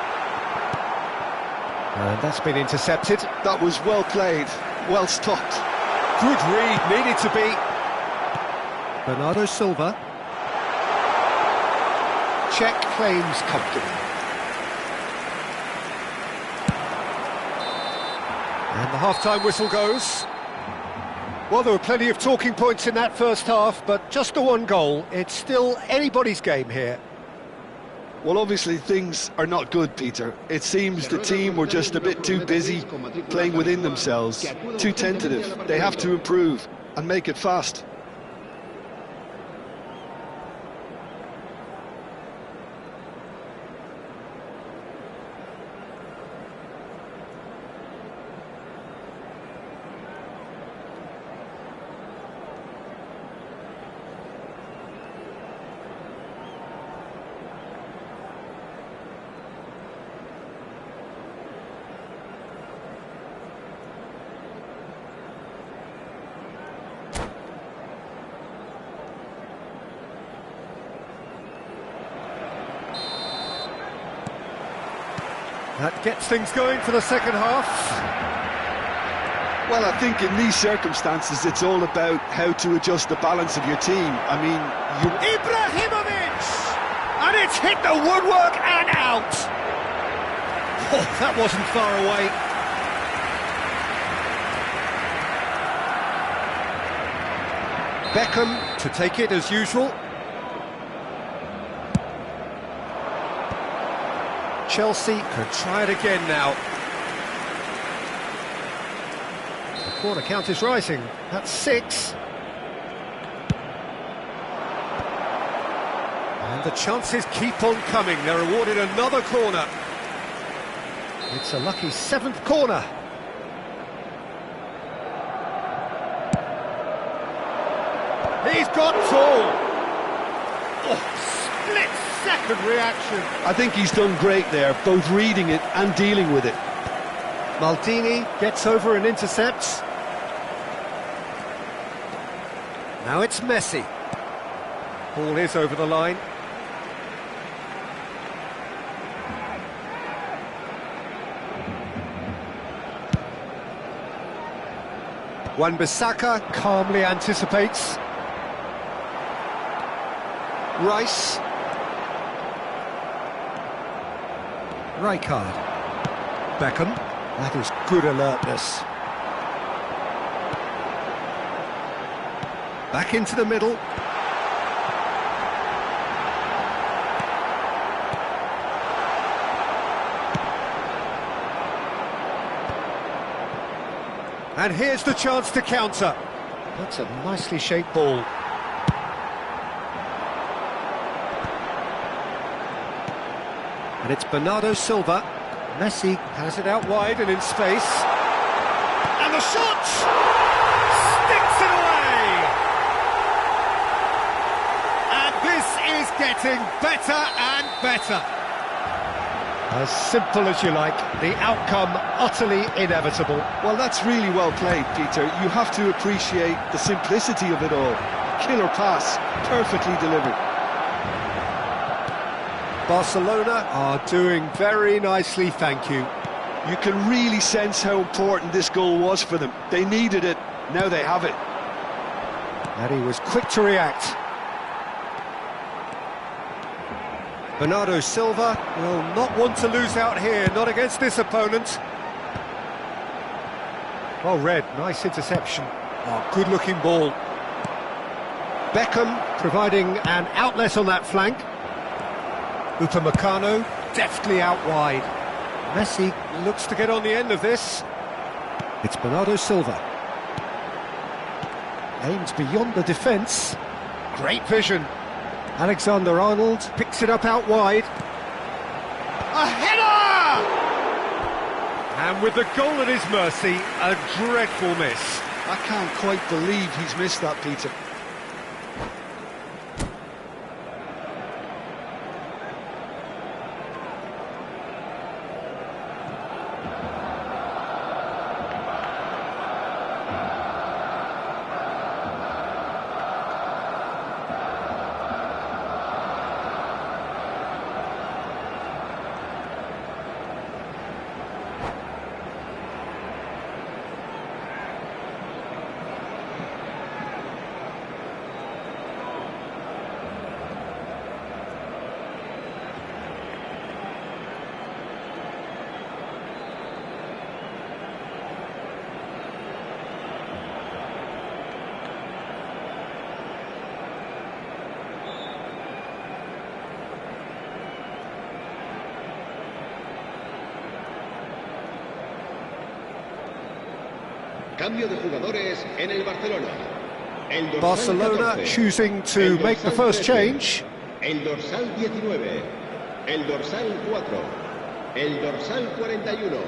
And that's been intercepted. That was well played, well stopped. Good read, needed to be. Bernardo Silva. Check claims comfortably. And the half-time whistle goes. Well, there were plenty of talking points in that first half, but just the one goal. It's still anybody's game here. Well, obviously things are not good, Peter. It seems the team were just a bit too busy playing within themselves, too tentative. They have to improve and make it fast. That gets things going for the second half. Well, I think in these circumstances it's all about how to adjust the balance of your team. I mean, Ibrahimovic! And it's hit the woodwork and out! Oh, that wasn't far away. Beckham to take it as usual. Chelsea could try it again now. The corner count is rising. That's 6. And the chances keep on coming. They're awarded another corner. It's a lucky 7th corner. He's got tall. Oh, split-second reaction. I think he's done great there, both reading it and dealing with it. Maldini gets over and intercepts. Now it's Messi. Ball is over the line. Wan-Bissaka calmly anticipates. Rice. Rijkaard. Beckham. That is good alertness. Back into the middle. And here's the chance to counter. That's a nicely shaped ball. And it's Bernardo Silva. Messi has it out wide and in space. And the shot! Sticks it away! And this is getting better and better. As simple as you like, the outcome utterly inevitable. Well, that's really well played, Peter. You have to appreciate the simplicity of it all. A killer pass, perfectly delivered. Barcelona are doing very nicely, thank you. You can really sense how important this goal was for them. They needed it, now they have it. And he was quick to react. Bernardo Silva will not want to lose out here, not against this opponent. Well read, nice interception. Oh, good-looking ball. Beckham providing an outlet on that flank. Upamecano deftly out wide. Messi looks to get on the end of this. It's Bernardo Silva. Aims beyond the defence. Great vision. Alexander-Arnold picks it up out wide. A header! And with the goal at his mercy, a dreadful miss. I can't quite believe he's missed that, Peter. Cambio de jugadores en el Barcelona. Barcelona 14, choosing to make the first 13, change. El dorsal 19, el dorsal 4, el dorsal 41.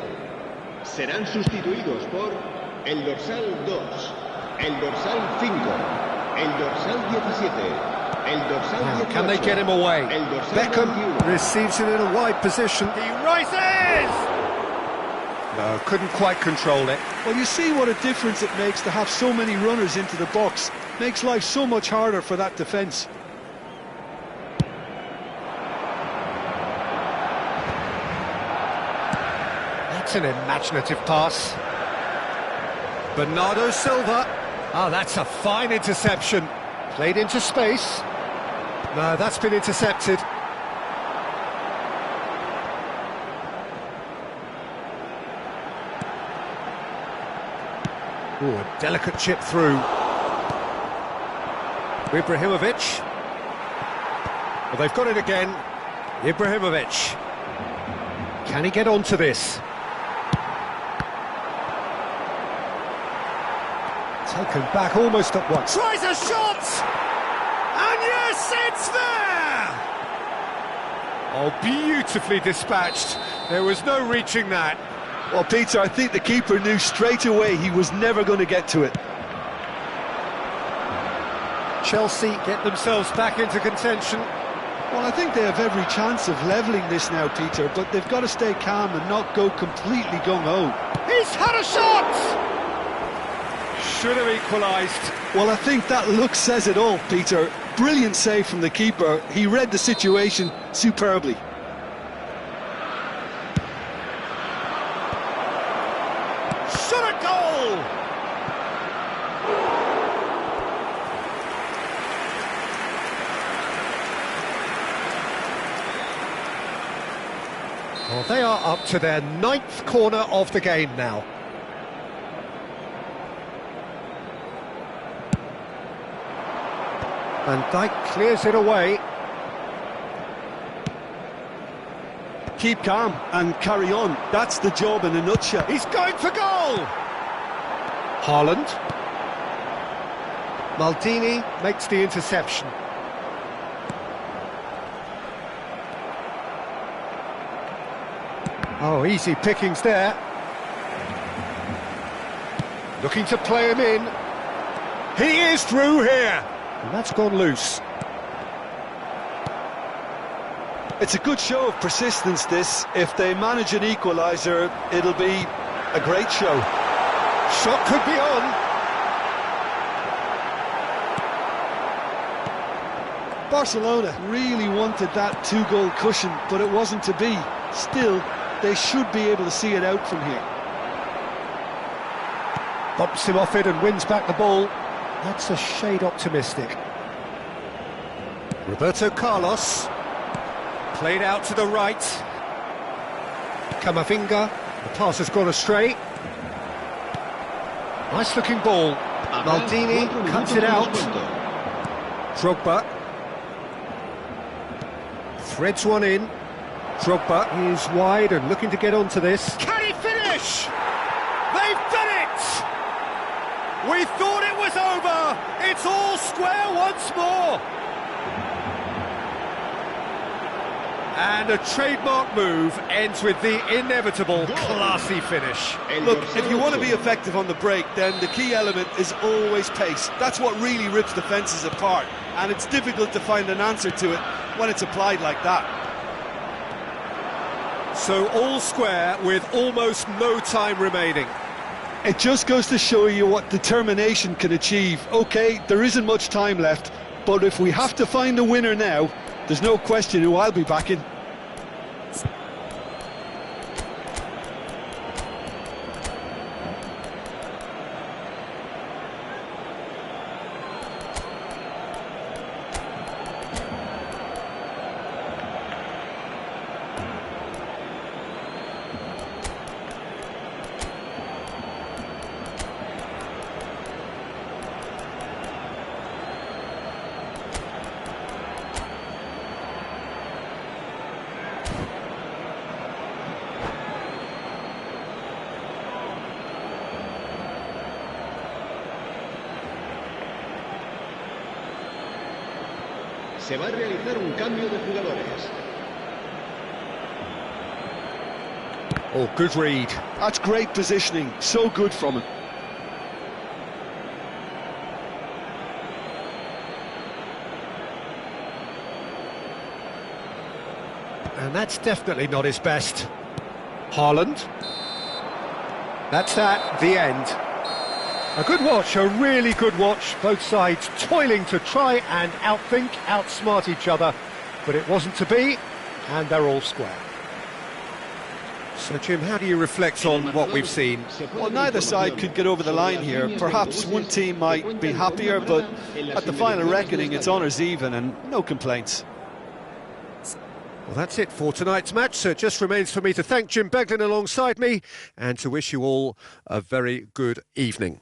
Serán sustituidos por el dorsal 2, el dorsal 5, el dorsal 17, el dorsal 18. Can they get him away? Beckham 21. Receives it in a wide position. He rises! No, couldn't quite control it. Well, you see what a difference it makes to have so many runners into the box. Makes life so much harder for that defence. That's an imaginative pass. Bernardo Silva. Oh, that's a fine interception. Played into space. No, that's been intercepted. Ooh, a delicate chip through. Ibrahimovic. Well, they've got it again. Ibrahimovic. Can he get onto this? Taken back almost at once. Tries a shot! And yes, it's there! Oh, beautifully dispatched. There was no reaching that. Well, Peter, I think the keeper knew straight away he was never going to get to it. Chelsea get themselves back into contention. Well, I think they have every chance of levelling this now, Peter, but they've got to stay calm and not go completely gung-ho. He's had a shot! Should have equalised. Well, I think that look says it all, Peter. Brilliant save from the keeper. He read the situation superbly. Shot a goal! Well, they are up to their 9th corner of the game now. Van Dijk clears it away. Keep calm and carry on. That's the job in a nutshell. He's going for goal! Haaland. Maldini makes the interception. Oh, easy pickings there. Looking to play him in. He is through here. And that's gone loose. It's a good show of persistence, this. If they manage an equaliser, it'll be a great show. Shot could be on. Barcelona really wanted that two-goal cushion, but it wasn't to be. Still, they should be able to see it out from here. Bumps him off it and wins back the ball. That's a shade optimistic. Roberto Carlos. Played out to the right. Camavinga. The pass has gone astray. Nice looking ball. Maldini cuts it out. Drogba. Threads one in. Drogba is wide and looking to get onto this. Can he finish? They've done it! We thought it was over! It's all square once more! And a trademark move ends with the inevitable classy finish. Look, if you want to be effective on the break, then the key element is always pace. That's what really rips defences apart, and it's difficult to find an answer to it when it's applied like that. So all square with almost no time remaining. It just goes to show you what determination can achieve. OK, there isn't much time left, but if we have to find a winner now, there's no question who I'll be backing. Se va a realizar un cambio de jugadores. Oh, good read. That's great positioning, so good from him. And that's definitely not his best. Haaland. That's that, the end. A good watch, a really good watch. Both sides toiling to try and outthink, outsmart each other. But it wasn't to be, and they're all square. So, Jim, how do you reflect on what we've seen? Well, neither side could get over the line here. Perhaps one team might be happier, but at the final reckoning, it's honours even and no complaints. Well, that's it for tonight's match, so it just remains for me to thank Jim Beglin alongside me and to wish you all a very good evening.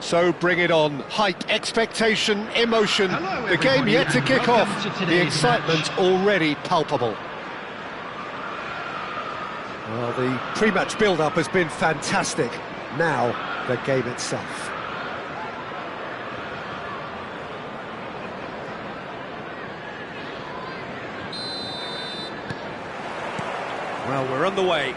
So bring it on. Hype, expectation, emotion. Hello, the game yet to kick off. Welcome to The today's excitement match. already palpable. Well, the pre-match build-up has been fantastic. Now, the game itself. Well, we're on the way.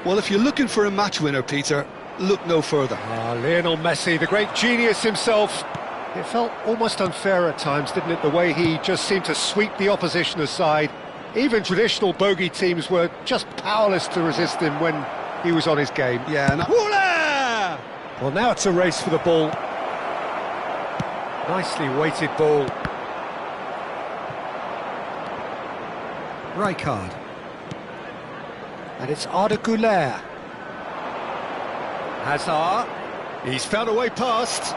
Well, if you're looking for a match winner, Peter, look no further. Lionel Messi, the great genius himself. It felt almost unfair at times, didn't it? The way he just seemed to sweep the opposition aside. Even traditional bogey teams were just powerless to resist him when he was on his game. Yeah, and Well, now it's a race for the ball. Nicely weighted ball. Rijkaard. And it's Arda Güler. Hazard. He's found a way past.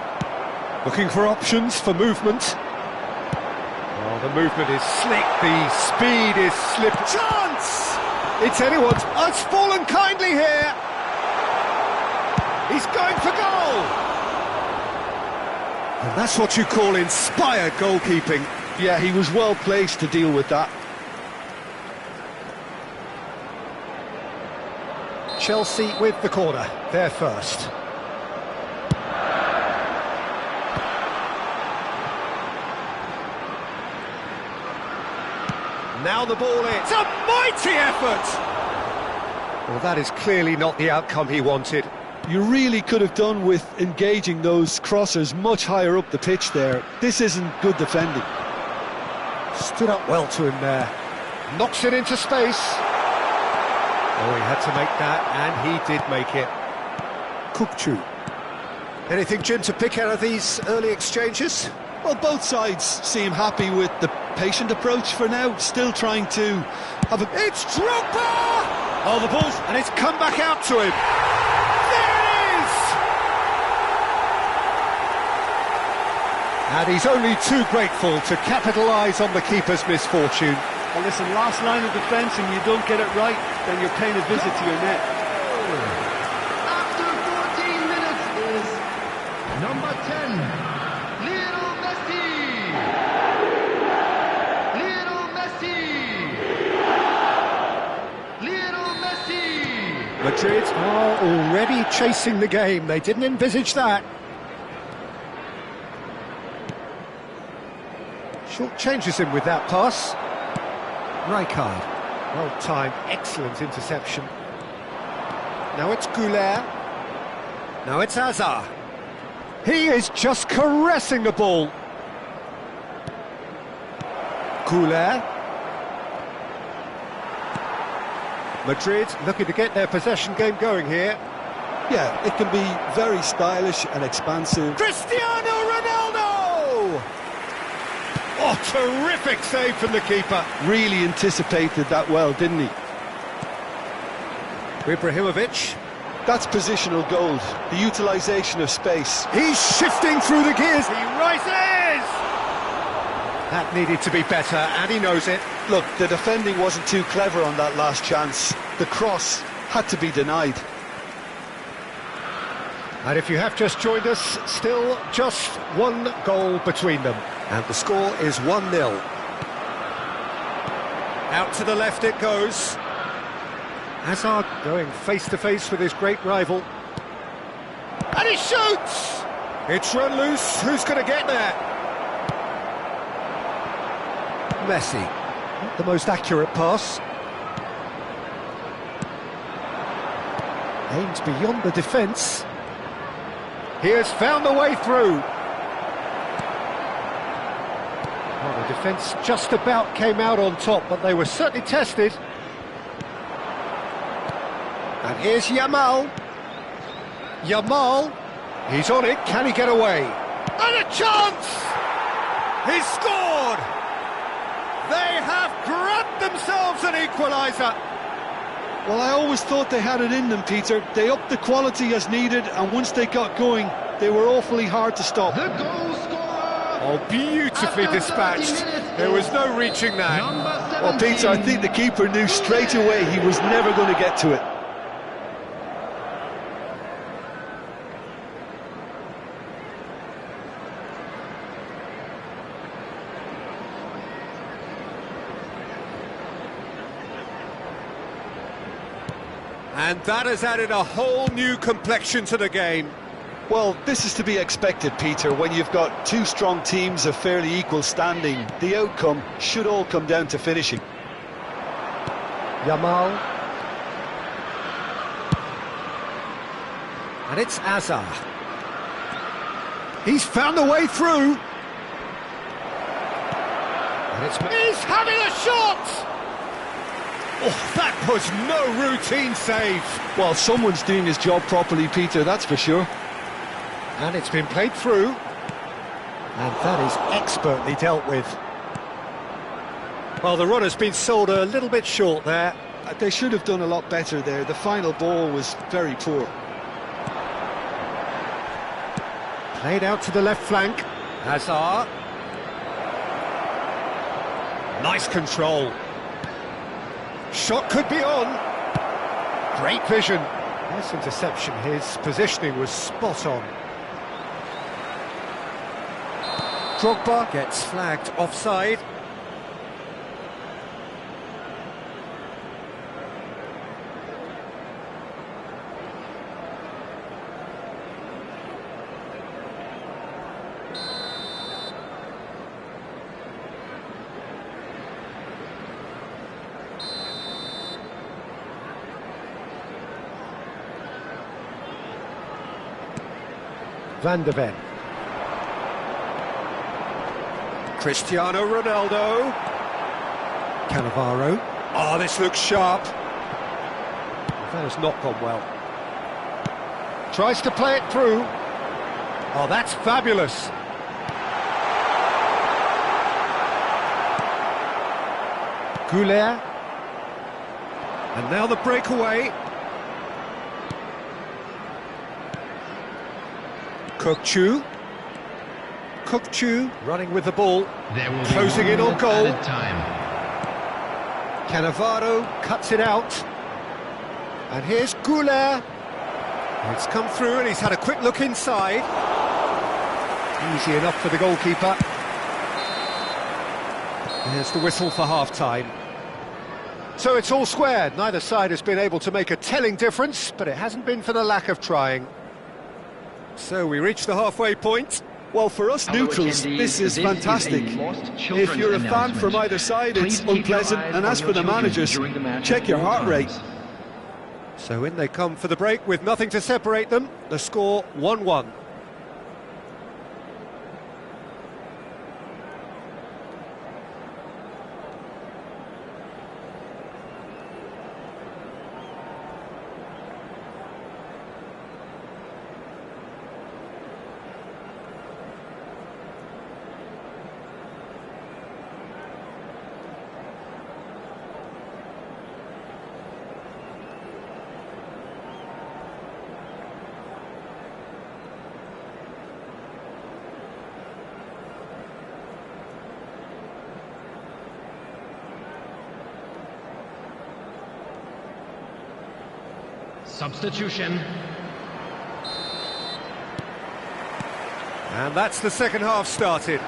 Looking for options for movement. Oh, the movement is slick, the speed is slip. Chance! It's anyone's. Oh, it's fallen kindly here. He's going for goal. And that's what you call inspired goalkeeping. yeah, he was well placed to deal with that. Chelsea with the corner, they're first. Now the ball in. It's a mighty effort! Well, that is clearly not the outcome he wanted. You really could have done with engaging those crossers much higher up the pitch there. This isn't good defending. Stood up well to him there. Knocks it into space. Oh, he had to make that, and he did make it. Kukçu. Anything, Jim, to pick out of these early exchanges? Well, both sides seem happy with the patient approach for now, still trying to have a... It's Drogba! Oh, the ball's... and it's come back out to him. There it is! And he's only too grateful to capitalise on the keeper's misfortune. Well, listen, last line of defence and you don't get it right, then you're paying a visit to your net. After 14 minutes is number 10, Lionel Messi. Lionel Messi. Lionel Messi. Madrid are already chasing the game. They didn't envisage that. Short changes him with that pass. Rijkaard, well timed, excellent interception. Now it's Güler. Now it's Hazard. He is just caressing the ball. Güler. Madrid looking to get their possession game going here. Yeah, it can be very stylish and expansive. Cristiano Ronaldo! Oh, terrific save from the keeper. Really anticipated that well, didn't he? Ibrahimovic. That's positional gold, the utilisation of space. He's shifting through the gears. He rises! That needed to be better, and he knows it. Look, the defending wasn't too clever on that last chance. The cross had to be denied. And if you have just joined us, still just one goal between them. And the score is 1-0. Out to the left it goes. Hazard going face-to-face with his great rival. And he shoots! It's run loose. Who's going to get there? Messi. Not the most accurate pass. Aims beyond the defence. He has found the way through. Well, the defence just about came out on top, but they were certainly tested. And here's Yamal. Yamal, he's on it, can he get away? And a chance! He's scored! They have grabbed themselves an equaliser. Well, I always thought they had it in them, Peter. They upped the quality as needed, and once they got going, they were awfully hard to stop. The goal scorer. Oh, beautifully dispatched. There was no reaching that. Number Well, Peter, I think the keeper knew straight away he was never going to get to it. And that has added a whole new complexion to the game. Well, this is to be expected, Peter. When you've got two strong teams of fairly equal standing, the outcome should all come down to finishing. Yamal. And it's Azar. He's found a way through. And he's having a shot! Oh, that was no routine save. Well, someone's doing his job properly, Peter, that's for sure. And it's been played through. And that is expertly dealt with. Well, the run has been sold a little bit short there. They should have done a lot better there. The final ball was very poor. Played out to the left flank. Hazard. Nice control. Shot could be on. Great vision. Nice interception. His positioning was spot on. Drogba gets flagged offside. Van de Ven. Cristiano Ronaldo. Cannavaro. Oh, this looks sharp. That has not gone well. Tries to play it through. Oh, that's fabulous. Goulet. And now the breakaway. Kokchu. Kokchu running with the ball, closing in on goal. Cannavaro cuts it out. And here's Goulet. It's come through and he's had a quick look inside. Easy enough for the goalkeeper. Here's the whistle for half-time. So it's all square. Neither side has been able to make a telling difference, but it hasn't been for the lack of trying. So we reach the halfway point. Well, for us neutrals, this is fantastic. If you're a fan from either side, it's unpleasant. And as for the managers, check your heart rate. So in they come for the break with nothing to separate them. The score 1-1. Substitution. And that's the second half started.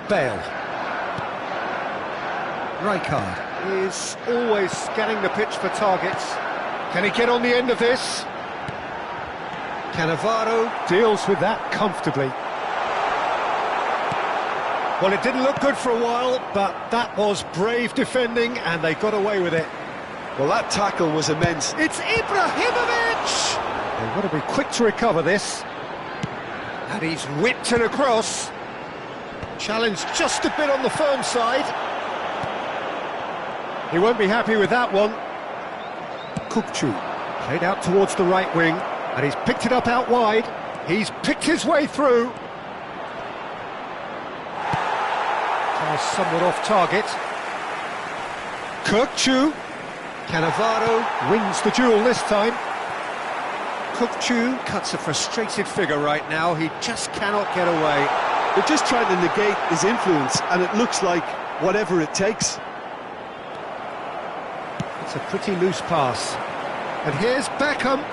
Bale. Rijkaard is always scanning the pitch for targets. Can he get on the end of this? Cannavaro deals with that comfortably. Well, it didn't look good for a while, but that was brave defending and they got away with it. Well, that tackle was immense. It's Ibrahimovic! They've got to be quick to recover this. And he's whipped it across. Challenged just a bit on the firm side. He won't be happy with that one. Kokchu played out towards the right wing, and he's picked it up out wide. He's picked his way through. Somewhat off target. Kokchu. Cannavaro wins the duel this time. Kokchu cuts a frustrated figure right now. He just cannot get away. They're just trying to negate his influence, and it looks like whatever it takes. It's a pretty loose pass. And here's Beckham.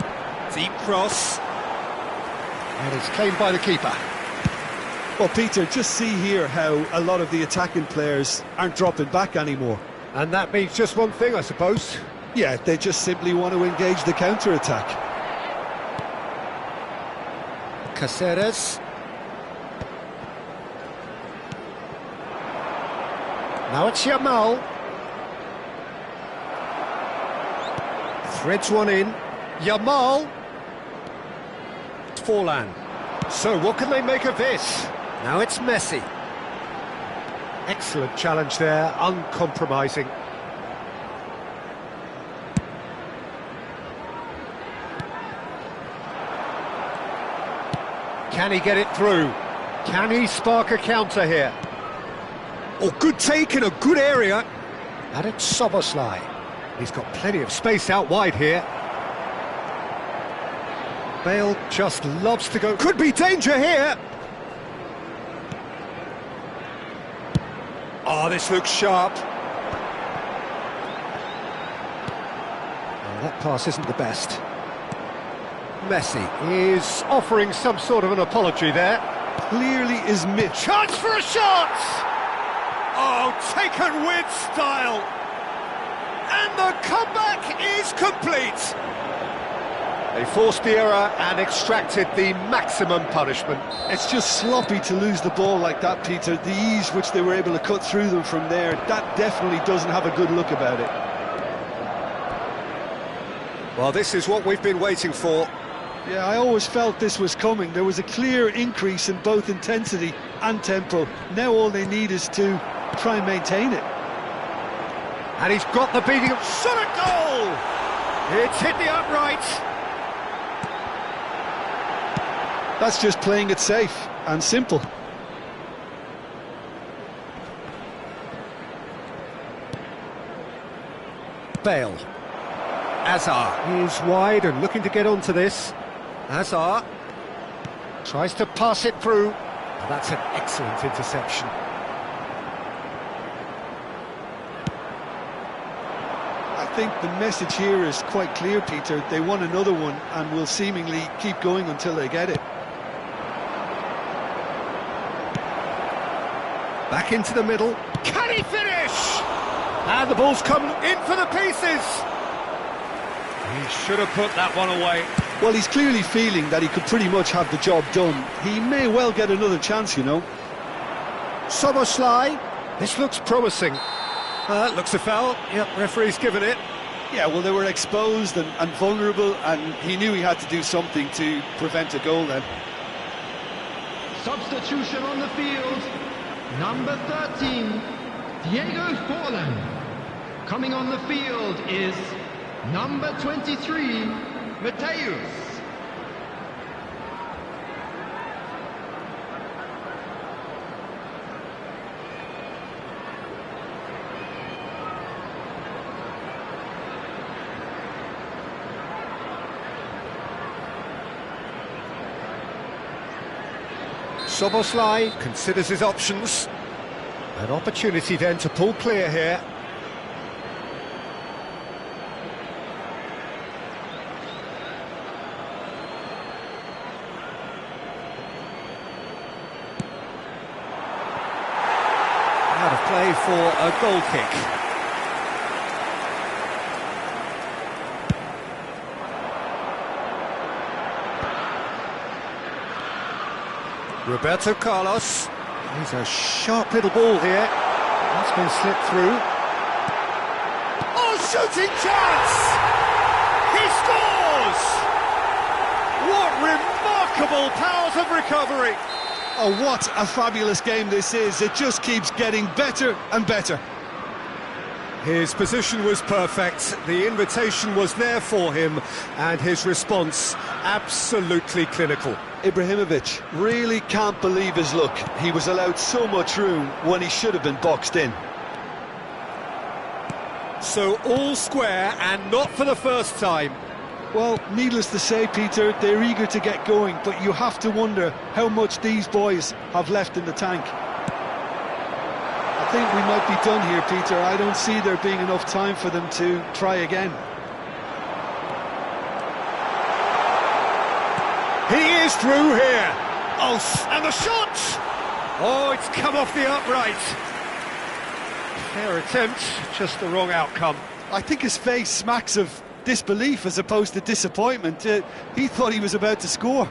Deep cross. And it's claimed by the keeper. Well, Peter, just see here how a lot of the attacking players aren't dropping back anymore. And that means just one thing, I suppose. Yeah, they just simply want to engage the counter-attack. Caceres. Now it's Yamal. Threads one in. Yamal. Forlan. So what can they make of this? Now it's Messi. Excellent challenge there, uncompromising. Can he get it through? Can he spark a counter here? Oh, good take in a good area. And it's Szoboszlai. He's got plenty of space out wide here. Bale just loves to go. Could be danger here. Oh, this looks sharp. Oh, that pass isn't the best. Messi is offering some sort of an apology there. Clearly is mid. Chance for a shot! Oh, taken with style. And the comeback is complete. They forced the error and extracted the maximum punishment. It's just sloppy to lose the ball like that, Peter. The ease which they were able to cut through them from there, that definitely doesn't have a good look about it. Well, this is what we've been waiting for. Yeah, I always felt this was coming. There was a clear increase in both intensity and tempo. Now all they need is to try and maintain it. And he's got the beating of shot at goal! It's hit the upright. That's just playing it safe and simple. Bale. Azar is wide and looking to get onto this. Azar tries to pass it through. Oh, that's an excellent interception. I think the message here is quite clear, Peter. They want another one and will seemingly keep going until they get it. Back into the middle. Can he finish? And the ball's come in for the pieces. He should have put that one away. Well, he's clearly feeling that he could pretty much have the job done. He may well get another chance, you know. Szoboszlai. This looks promising. Looks a foul. Yep, referee's given it. Yeah, well, they were exposed and vulnerable, and he knew he had to do something to prevent a goal then. Substitution on the field. Number 13, Diego Forlan. Coming on the field is number 23, Mateus. Szoboszlai considers his options. An opportunity then to pull clear here. Out of play for a goal kick. Roberto Carlos. He's a sharp little ball here. That's been slipped through. Oh, shooting chance! He scores! What remarkable powers of recovery! Oh, what a fabulous game this is. It just keeps getting better and better. His position was perfect, the invitation was there for him, and his response absolutely clinical. Ibrahimovic really can't believe his luck. He was allowed so much room when he should have been boxed in. So all square, and not for the first time. Well, needless to say, Peter, they're eager to get going, but you have to wonder how much these boys have left in the tank. I think we might be done here, Peter. I don't see there being enough time for them to try again. He is through here. Oh, and the shot! Oh, it's come off the upright. Fair attempt, just the wrong outcome. I think his face smacks of disbelief as opposed to disappointment. He thought he was about to score.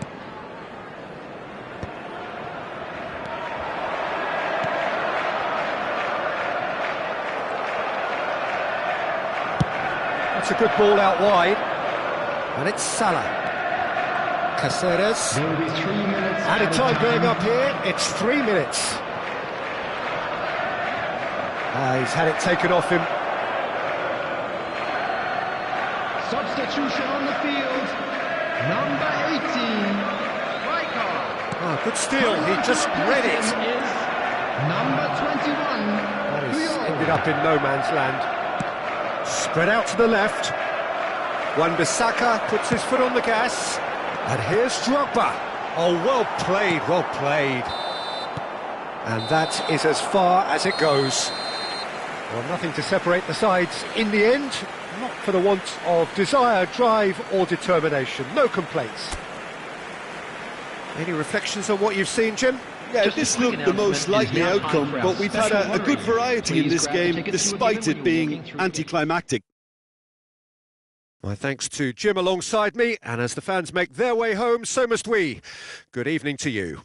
That's a good ball out wide. And it's Salah. Caceres. There will be 3 minutes. Added time going up here. It's 3 minutes. He's had it taken off him. Substitution on the field. Number 18, Rijkaard. Oh, good steal. He just read it. Is number 21. That has Puyol. ended up in no man's land. Spread out to the left. Wan-Bissaka puts his foot on the gas. And here's Drogba. Oh, well played, well played. And that is as far as it goes. Well, nothing to separate the sides in the end. Not for the want of desire, drive or determination. No complaints. Any reflections on what you've seen, Jim? Yeah, this looked the most likely outcome, but we've had a good variety in this game, despite it being anticlimactic. My thanks to Jim alongside me, and as the fans make their way home, so must we. Good evening to you.